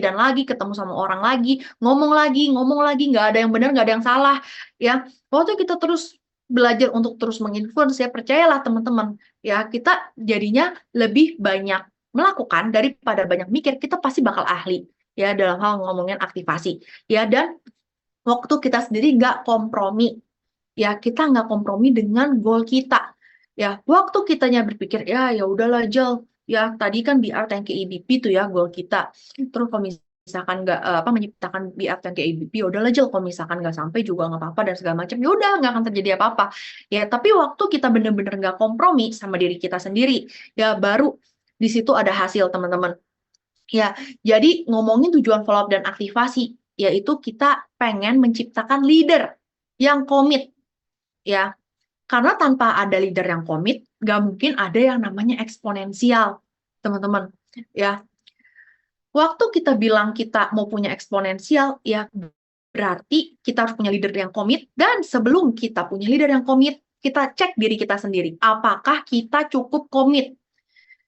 dan lagi, ketemu sama orang lagi, ngomong lagi, nggak ada yang benar, nggak ada yang salah. Ya, waktu kita terus belajar untuk terus menginfluence ya, percayalah teman-teman ya, kita jadinya lebih banyak melakukan daripada banyak mikir, kita pasti bakal ahli ya dalam hal ngomongin aktivasi ya. Dan waktu kita sendiri nggak kompromi ya, kita nggak kompromi dengan goal kita ya. Waktu kitanya berpikir ya ya udahlah Jel, ya tadi kan BR yang ke EBP tuh ya goal kita, terus kalau misalkan nggak menciptakan BR yang ke EBP, ya udahlah Jel, kalau misalkan nggak sampai juga nggak apa-apa dan segala macam, ya udah nggak akan terjadi apa-apa ya. Tapi waktu kita bener-bener nggak kompromi sama diri kita sendiri ya, baru di situ ada hasil teman-teman ya. Jadi ngomongin tujuan follow up dan aktivasi, yaitu kita pengen menciptakan leader yang komit ya. Karena tanpa ada leader yang komit, nggak mungkin ada yang namanya eksponensial, teman-teman. Ya, waktu kita bilang kita mau punya eksponensial, ya berarti kita harus punya leader yang komit. Dan sebelum kita punya leader yang komit, kita cek diri kita sendiri. Apakah kita cukup komit?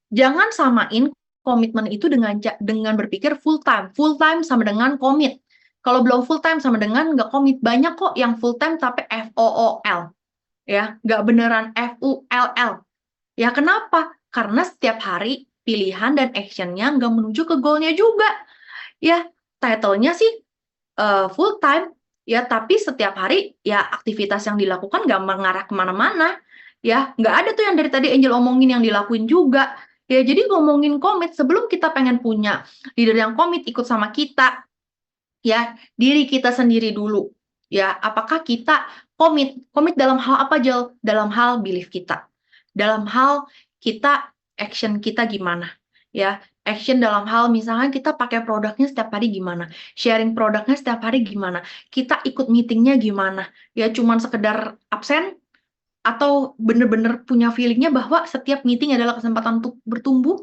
Jangan samain komitmen itu dengan berpikir full time. Full time sama dengan komit. Kalau belum full time sama dengan nggak komit. Banyak kok yang full time tapi FOOL. Ya, nggak beneran FULL. Ya, kenapa? Karena setiap hari pilihan dan actionnya nggak menuju ke goalnya juga. Ya, title-nya sih full time, ya, tapi setiap hari ya aktivitas yang dilakukan nggak mengarah kemana-mana. Ya, nggak ada tuh yang dari tadi Angel omongin yang dilakuin juga. Ya, jadi ngomongin komit, sebelum kita pengen punya leader yang komit ikut sama kita, ya, diri kita sendiri dulu. Ya, apakah kita komit? Komit dalam hal apa, Jel? Dalam hal belief kita. Dalam hal kita, action kita gimana? Ya, action dalam hal misalnya kita pakai produknya setiap hari gimana? Sharing produknya setiap hari gimana? Kita ikut meetingnya gimana? Ya, cuman sekedar absen atau bener-bener punya feelingnya bahwa setiap meeting adalah kesempatan untuk bertumbuh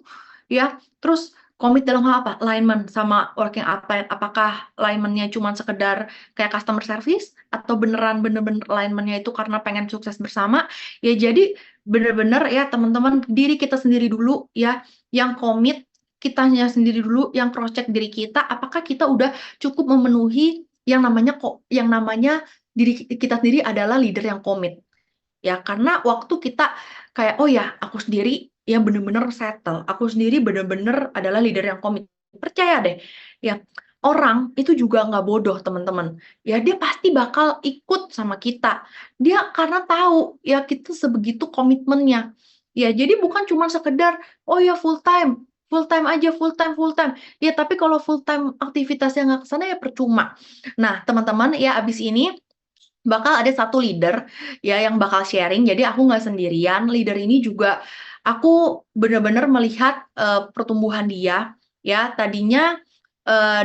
ya. Terus komit dalam hal apa? Alignment sama working upline. Apakah alignment-nya cuma sekedar kayak customer service atau beneran bener-bener alignment-nya itu karena pengen sukses bersama ya. Jadi bener-bener ya teman-teman, diri kita sendiri dulu ya yang komit, kitanya sendiri dulu yang cross check diri kita, apakah kita udah cukup memenuhi yang namanya diri kita sendiri adalah leader yang komit. Ya, karena waktu kita kayak, oh ya, aku sendiri yang bener-bener settle, aku sendiri bener-bener adalah leader yang komit. Percaya deh, ya, orang itu juga nggak bodoh, teman-teman. Ya, dia pasti bakal ikut sama kita. Dia karena tahu, ya, kita sebegitu komitmennya. Ya, jadi bukan cuma sekedar, oh ya, full time aja, full time, full time. Ya, tapi kalau full time aktivitasnya nggak ke sana, ya percuma. Nah, teman-teman, ya, abis ini bakal ada satu leader ya yang bakal sharing. Jadi aku nggak sendirian. Leader ini juga aku benar-benar melihat pertumbuhan dia. Ya, tadinya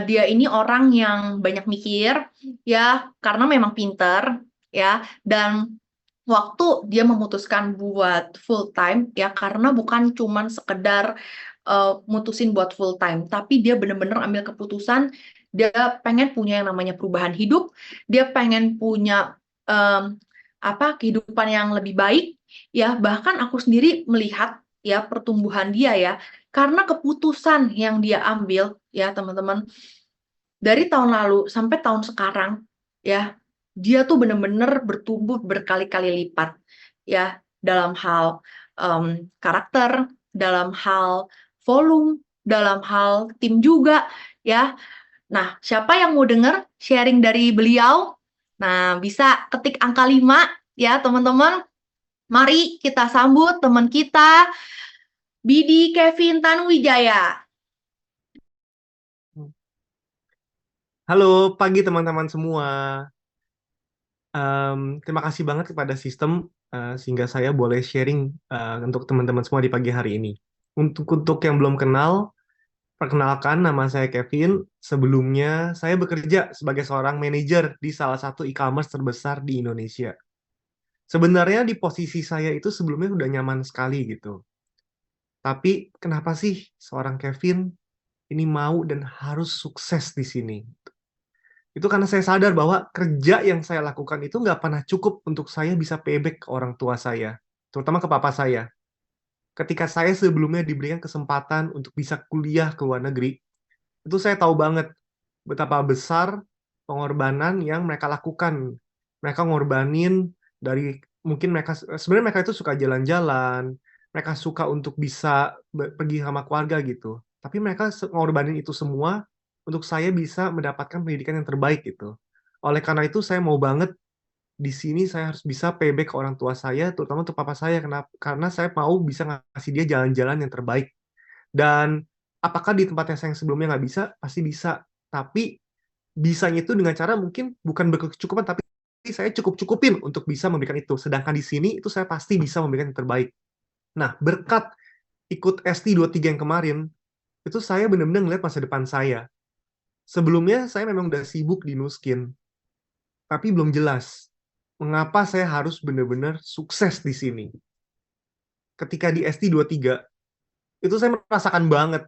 dia ini orang yang banyak mikir ya karena memang pinter ya, dan waktu dia memutuskan buat full time ya karena bukan cuman sekedar mutusin buat full time, tapi dia benar-benar ambil keputusan dia pengen punya yang namanya perubahan hidup, dia pengen punya kehidupan yang lebih baik ya. Bahkan aku sendiri melihat ya pertumbuhan dia ya karena keputusan yang dia ambil ya teman-teman, dari tahun lalu sampai tahun sekarang ya, dia tuh bener-bener bertumbuh berkali-kali lipat ya dalam hal karakter, dalam hal volume, dalam hal tim juga ya. Nah, siapa yang mau denger sharing dari beliau? Nah, bisa ketik angka 5 ya teman-teman. Mari kita sambut teman kita, Bidi Kevin Tanuwijaya. Halo pagi teman-teman semua. Terima kasih banget kepada sistem sehingga saya boleh sharing untuk teman-teman semua di pagi hari ini. Untuk yang belum kenal, perkenalkan nama saya Kevin. Sebelumnya saya bekerja sebagai seorang manajer di salah satu e-commerce terbesar di Indonesia. Sebenarnya di posisi saya itu sebelumnya udah nyaman sekali gitu. Tapi kenapa sih seorang Kevin ini mau dan harus sukses di sini? Itu karena saya sadar bahwa kerja yang saya lakukan itu nggak pernah cukup untuk saya bisa payback ke orang tua saya, terutama ke papa saya. Ketika saya sebelumnya diberikan kesempatan untuk bisa kuliah ke luar negeri, itu saya tahu banget betapa besar pengorbanan yang mereka lakukan. Mereka ngorbanin dari mungkin sebenarnya mereka itu suka jalan-jalan, mereka suka untuk bisa pergi sama keluarga gitu. Tapi mereka ngorbanin itu semua untuk saya bisa mendapatkan pendidikan yang terbaik gitu. Oleh karena itu saya mau banget di sini saya harus bisa payback ke orang tua saya, terutama untuk papa saya, karena saya mau bisa ngasih dia jalan-jalan yang terbaik. Dan apakah di tempat yang sebelumnya nggak bisa? Pasti bisa. Tapi bisanya itu dengan cara mungkin bukan berkecukupan, tapi saya cukup-cukupin untuk bisa memberikan itu. Sedangkan di sini itu saya pasti bisa memberikan yang terbaik. Nah, berkat ikut ST23 yang kemarin, itu saya benar-benar ngeliat masa depan saya. Sebelumnya saya memang udah sibuk di Nuskin, tapi belum jelas mengapa saya harus benar-benar sukses di sini. Ketika di ST23, itu saya merasakan banget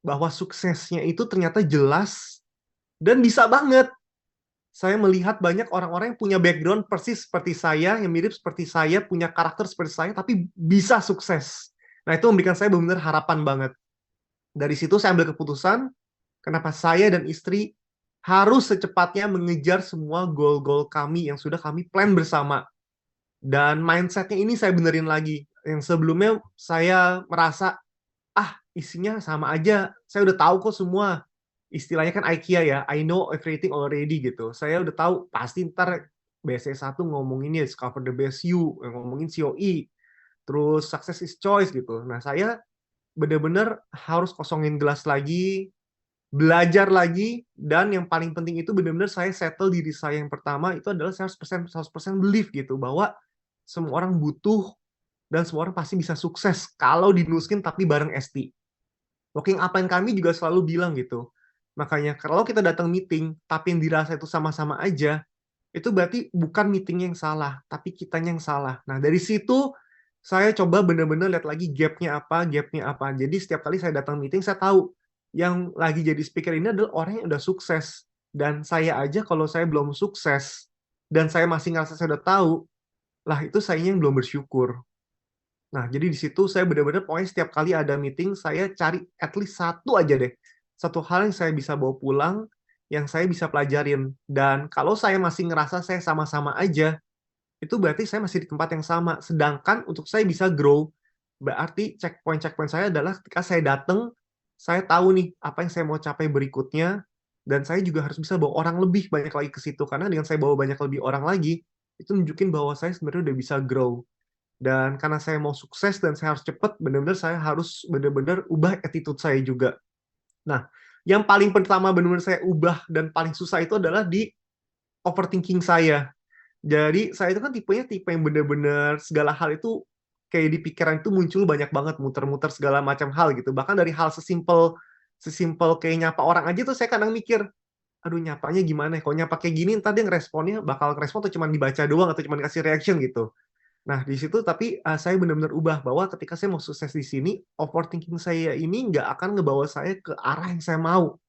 bahwa suksesnya itu ternyata jelas dan bisa banget. Saya melihat banyak orang-orang yang punya background persis seperti saya, yang mirip seperti saya, punya karakter seperti saya, tapi bisa sukses. Nah, itu memberikan saya benar-benar harapan banget. Dari situ saya ambil keputusan, kenapa saya dan istri harus secepatnya mengejar semua goal-goal kami yang sudah kami plan bersama. Dan mindsetnya ini saya benerin lagi. Yang sebelumnya saya merasa, isinya sama aja, saya udah tahu kok semua. Istilahnya kan IKEA ya, I know everything already gitu. Saya udah tahu pasti ntar BSE 1 ngomongin ya discover the best you, ngomongin COE, terus success is choice gitu. Nah, saya benar-benar harus kosongin gelas lagi, belajar lagi, dan yang paling penting itu benar-benar saya settle diri saya yang pertama itu adalah 100% belief gitu, bahwa semua orang butuh dan semua orang pasti bisa sukses kalau di Nuskin tapi bareng ST. Working upline kami juga selalu bilang gitu. Makanya kalau kita datang meeting, tapi yang dirasa itu sama-sama aja, itu berarti bukan meeting yang salah, tapi kitanya yang salah. Nah, dari situ saya coba benar-benar lihat lagi gapnya apa, gapnya apa. Jadi setiap kali saya datang meeting, saya tahu yang lagi jadi speaker ini adalah orang yang udah sukses. Dan saya aja kalau saya belum sukses, dan saya masih ngerasa saya udah tahu, lah itu sayanya yang belum bersyukur. Nah, jadi di situ saya benar-benar pokoknya setiap kali ada meeting, saya cari at least satu aja deh. Satu hal yang saya bisa bawa pulang, yang saya bisa pelajarin. Dan kalau saya masih ngerasa saya sama-sama aja, itu berarti saya masih di tempat yang sama. Sedangkan untuk saya bisa grow, berarti checkpoint-checkpoint saya adalah ketika saya datang, saya tahu nih apa yang saya mau capai berikutnya, dan saya juga harus bisa bawa orang lebih banyak lagi ke situ. Karena dengan saya bawa banyak lebih orang lagi, itu nunjukin bahwa saya sebenarnya udah bisa grow. Dan karena saya mau sukses dan saya harus cepat, benar-benar saya harus benar-benar ubah attitude saya juga. Nah, yang paling pertama benar-benar saya ubah dan paling susah itu adalah di overthinking saya. Jadi saya itu kan tipe yang benar-benar segala hal itu kayak di pikiran itu muncul banyak banget, muter-muter segala macam hal gitu. Bahkan dari hal sesimpel kayak nyapa orang aja tuh saya kadang mikir, aduh nyapanya gimana ya? Kalau nyapa kayak gini ntar dia ngeresponnya bakal respon atau cuma dibaca doang atau cuma dikasih reaction gitu. Nah, di situ tapi saya benar-benar ubah bahwa ketika saya mau sukses di sini, overthinking saya ini nggak akan ngebawa saya ke arah yang saya mau.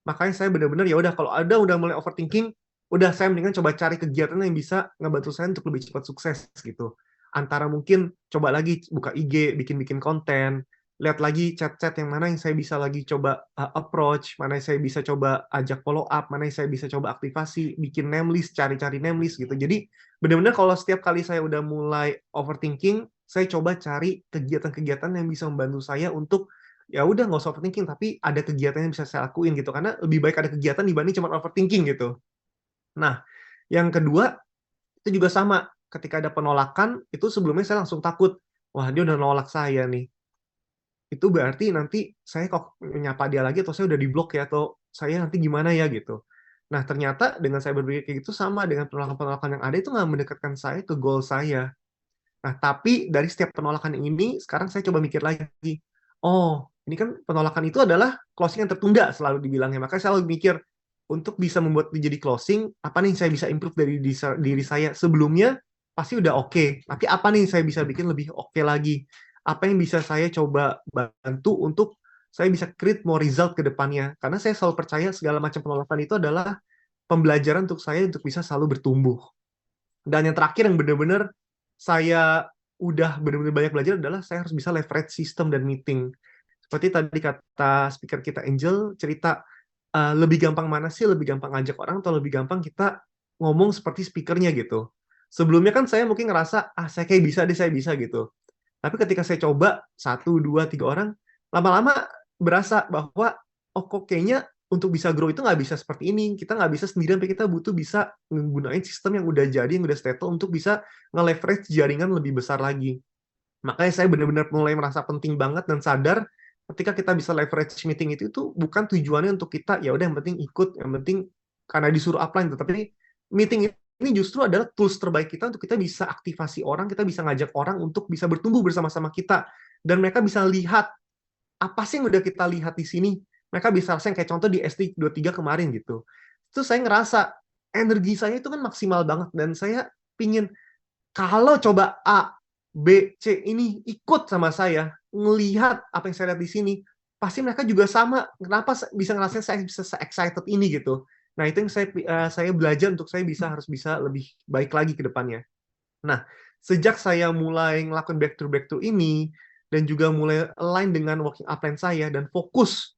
Makanya saya benar-benar ya udah kalau ada udah mulai overthinking, udah saya mendingan coba cari kegiatan yang bisa ngebantu saya untuk lebih cepat sukses gitu. Antara mungkin coba lagi buka IG, bikin-bikin konten, lihat lagi chat-chat yang mana yang saya bisa lagi coba approach, mana yang saya bisa coba ajak follow up, mana yang saya bisa coba aktivasi, bikin name list, cari-cari name list gitu. Jadi benar-benar kalau setiap kali saya udah mulai overthinking, saya coba cari kegiatan-kegiatan yang bisa membantu saya untuk ya udah nggak usah overthinking, tapi ada kegiatan yang bisa saya lakuin gitu. Karena lebih baik ada kegiatan dibanding cuma overthinking gitu. Nah, yang kedua itu juga sama. Ketika ada penolakan, itu sebelumnya saya langsung takut. Wah, dia udah nolak saya nih. Itu berarti nanti saya kok nyapa dia lagi atau saya udah di-block ya, atau saya nanti gimana ya gitu. Nah, ternyata dengan saya berpikir kayak gitu sama dengan penolakan-penolakan yang ada itu nggak mendekatkan saya ke goal saya. Nah, tapi dari setiap penolakan ini, sekarang saya coba mikir lagi. Oh, ini kan penolakan itu adalah closing yang tertunda selalu dibilangnya. Makanya saya selalu mikir, untuk bisa membuat jadi closing, apa nih yang saya bisa improve dari diri saya sebelumnya, pasti udah oke. Tapi apa nih yang saya bisa bikin lebih oke lagi? Apa yang bisa saya coba bantu untuk saya bisa create more result ke depannya. Karena saya selalu percaya segala macam penolakan itu adalah pembelajaran untuk saya untuk bisa selalu bertumbuh. Dan yang terakhir yang benar-benar saya udah benar-benar banyak belajar adalah saya harus bisa leverage sistem dan meeting. Seperti tadi kata speaker kita Angel, cerita lebih gampang mana sih? Lebih gampang ngajak orang atau lebih gampang kita ngomong seperti speakernya gitu. Sebelumnya kan saya mungkin ngerasa, saya kayak bisa deh, saya bisa gitu. Tapi ketika saya coba 1, 2, 3 orang, lama-lama berasa bahwa, oh kok kayaknya untuk bisa grow itu nggak bisa seperti ini. Kita nggak bisa sendirian, tapi kita butuh bisa menggunakan sistem yang udah jadi, yang udah settle untuk bisa nge-leverage jaringan lebih besar lagi. Makanya saya benar-benar mulai merasa penting banget dan sadar ketika kita bisa leverage meeting itu bukan tujuannya untuk kita ya udah yang penting ikut, yang penting karena disuruh upline, tapi meeting ini justru adalah tools terbaik kita untuk kita bisa aktivasi orang, kita bisa ngajak orang untuk bisa bertumbuh bersama-sama kita, dan mereka bisa lihat apa sih yang udah kita lihat di sini. Mereka bisa rasain kayak contoh di SD23 kemarin gitu. Itu saya ngerasa energi saya itu kan maksimal banget, dan saya pingin kalau coba A, B, C ini ikut sama saya, ngelihat apa yang saya lihat di sini, pasti mereka juga sama. Kenapa bisa ngerasain saya bisa excited ini gitu. Nah, itu yang saya belajar untuk saya harus bisa lebih baik lagi ke depannya. Nah, sejak saya mulai ngelakuin breakthrough ini, dan juga mulai align dengan working upline saya, dan fokus,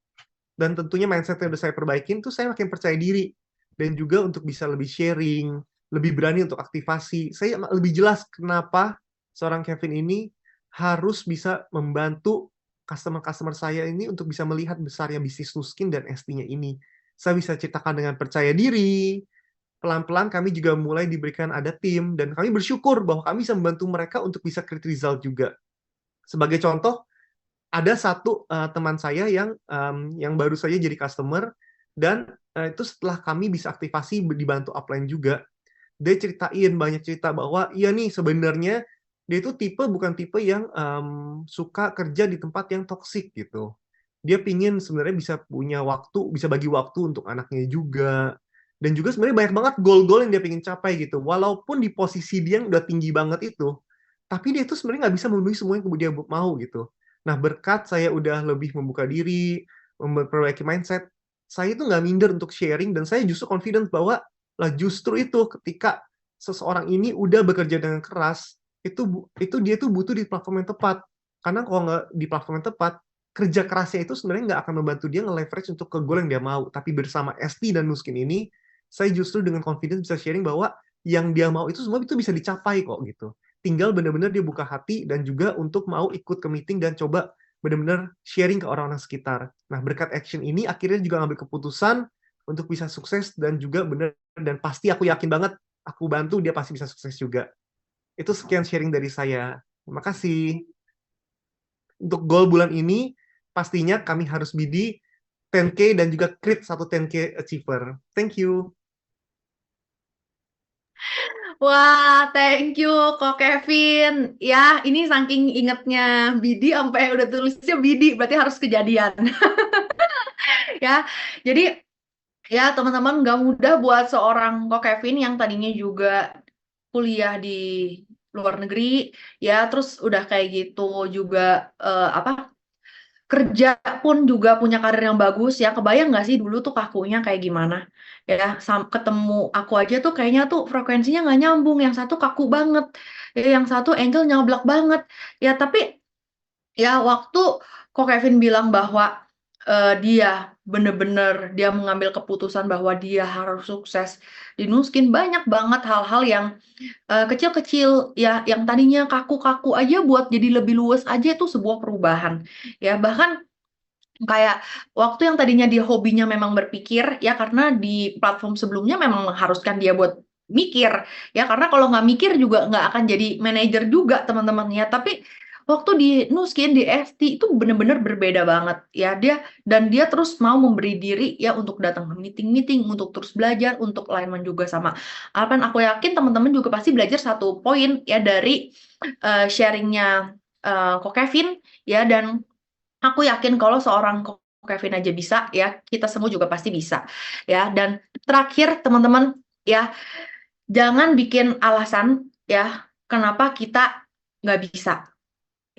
dan tentunya mindset yang udah saya perbaikin, tuh saya makin percaya diri. Dan juga untuk bisa lebih sharing, lebih berani untuk aktivasi. Saya lebih jelas kenapa seorang Kevin ini harus bisa membantu customer-customer saya ini untuk bisa melihat besarnya bisnis Nuskin dan ST-nya ini. Saya bisa ceritakan dengan percaya diri. Pelan-pelan kami juga mulai diberikan ada tim, dan kami bersyukur bahwa kami bisa membantu mereka untuk bisa create result juga. Sebagai contoh, ada satu teman saya yang baru saja jadi customer, dan itu setelah kami bisa aktivasi dibantu upline juga, dia ceritain banyak cerita bahwa iya nih sebenarnya dia itu bukan tipe yang suka kerja di tempat yang toksik gitu. Dia pingin sebenarnya bisa punya waktu, bisa bagi waktu untuk anaknya juga, dan juga sebenarnya banyak banget goal-goal yang dia pingin capai gitu. Walaupun di posisi dia yang udah tinggi banget itu, tapi dia itu sebenarnya nggak bisa memenuhi semua yang dia mau gitu. Nah, berkat saya udah lebih membuka diri, memperbaiki mindset, saya itu nggak minder untuk sharing, dan saya justru confident bahwa lah justru itu ketika seseorang ini udah bekerja dengan keras, itu dia tuh butuh di platform yang tepat. Karena kalau nggak di platform yang tepat, kerja kerasnya itu sebenarnya nggak akan membantu dia nge-leverage untuk ke goal yang dia mau. Tapi bersama ST dan Nuskin ini, saya justru dengan confidence bisa sharing bahwa yang dia mau itu semua itu bisa dicapai kok gitu. Tinggal benar-benar dia buka hati dan juga untuk mau ikut ke meeting dan coba benar-benar sharing ke orang-orang sekitar. Nah, berkat action ini akhirnya juga ngambil keputusan untuk bisa sukses, dan juga benar, dan pasti aku yakin banget aku bantu dia pasti bisa sukses juga. Itu sekian sharing dari saya. Terima kasih. Untuk goal bulan ini pastinya kami harus BD 10K dan juga create satu 10K achiever. Thank you. Wah, thank you Kok Kevin. Ya, ini saking ingetnya Bidi sampai udah tulisnya Bidi, berarti harus kejadian. Ya, jadi ya teman-teman nggak mudah buat seorang Kok Kevin yang tadinya juga kuliah di luar negeri, ya terus udah kayak gitu juga kerja pun juga punya karir yang bagus ya. Kebayang nggak sih dulu tuh kakunya kayak gimana ya, ketemu aku aja tuh kayaknya tuh frekuensinya nggak nyambung, yang satu kaku banget ya, yang satu Angel nyablak banget ya. Tapi ya waktu Kok Kevin bilang bahwa dia bener-bener dia mengambil keputusan bahwa dia harus sukses di Nuskin, banyak banget hal-hal yang kecil-kecil ya, yang tadinya kaku-kaku aja buat jadi lebih luas aja, itu sebuah perubahan ya. Bahkan kayak waktu yang tadinya dia hobinya memang berpikir ya, karena di platform sebelumnya memang mengharuskan dia buat mikir ya, karena kalau nggak mikir juga nggak akan jadi manajer juga teman-teman ya. Tapi waktu di Nuskin, di FT itu bener-bener berbeda banget ya. Dia terus mau memberi diri ya untuk datang ke meeting-meeting, untuk terus belajar, untuk alignment juga sama Alpen. Aku yakin teman-teman juga pasti belajar satu poin ya dari sharingnya Kok Kevin ya. Dan aku yakin kalau seorang Kok Kevin aja bisa ya, kita semua juga pasti bisa ya. Dan terakhir teman-teman ya, jangan bikin alasan ya kenapa kita nggak bisa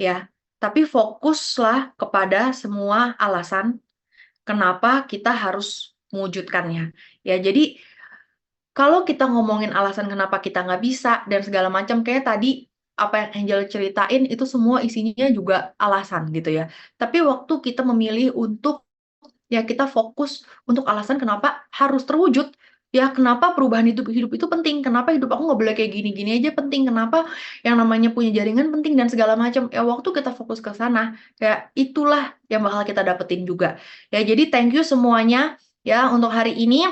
ya, tapi fokuslah kepada semua alasan kenapa kita harus mewujudkannya ya. Jadi kalau kita ngomongin alasan kenapa kita nggak bisa dan segala macam, kayak tadi apa yang Angel ceritain itu semua isinya juga alasan gitu ya. Tapi waktu kita memilih untuk ya kita fokus untuk alasan kenapa harus terwujud, Ya, kenapa perubahan hidup itu penting? Kenapa hidup aku nggak boleh kayak gini-gini aja penting? Kenapa yang namanya punya jaringan penting dan segala macam? Ya, waktu kita fokus ke sana, ya itulah yang bakal kita dapetin juga. Ya, jadi thank you semuanya ya untuk hari ini.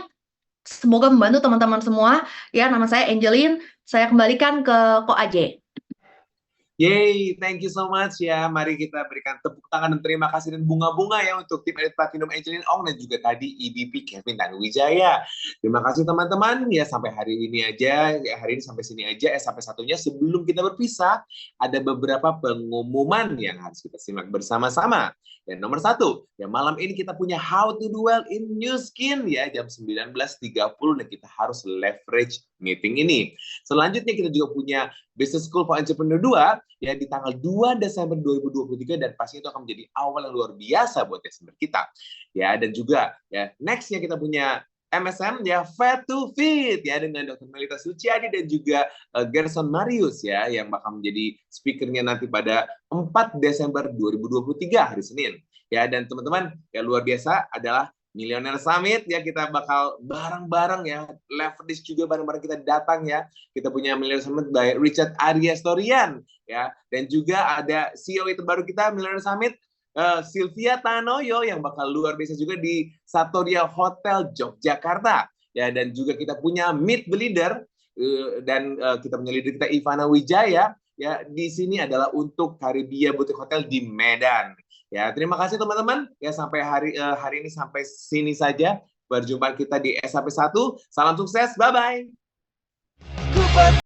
Semoga membantu teman-teman semua. Ya, nama saya Angeline. Saya kembalikan ke Ko Aje. Yay, thank you so much ya. Mari kita berikan tepuk tangan dan terima kasih dan bunga-bunga ya untuk tim Elite Platinum Angeline Ong dan juga tadi EVP Kevin Tanuwijaya. Terima kasih teman-teman ya, sampai hari ini aja, ya, hari ini sampai sini aja. Sampai satunya sebelum kita berpisah ada beberapa pengumuman yang harus kita simak bersama-sama. Dan nomor satu, ya malam ini kita punya How to Do Well in New Skin ya jam 19.30 dan kita harus leverage meeting ini. Selanjutnya kita juga punya Business School for Entrepreneur 2 ya di tanggal 2 Desember 2023 dan pasti itu akan menjadi awal yang luar biasa buat Desember kita. Ya, dan juga ya next-nya kita punya MSM ya Fat to Fit ya dengan Dr. Melita Suciadi dan juga Gerson Marius ya yang bakal menjadi speakernya nanti pada 4 Desember 2023 hari Senin. Ya, dan teman-teman ya luar biasa adalah Millionaire Summit ya, kita bakal bareng-bareng ya, leverage juga bareng-bareng kita datang ya. Kita punya Millionaire Summit by Richard Arya Storian ya, dan juga ada CEO terbaru kita Millionaire Summit Sylvia Tanoyo yang bakal luar biasa juga di Satoria Hotel Yogyakarta ya, dan juga kita punya Meet the Leader dan kita punya leader kita Ivana Wijaya ya, di sini adalah untuk Karibia Boutique Hotel di Medan. Ya, terima kasih teman-teman. Ya, sampai hari ini sampai sini saja. Perjumpaan kita di SAP1. Salam sukses. Bye-bye.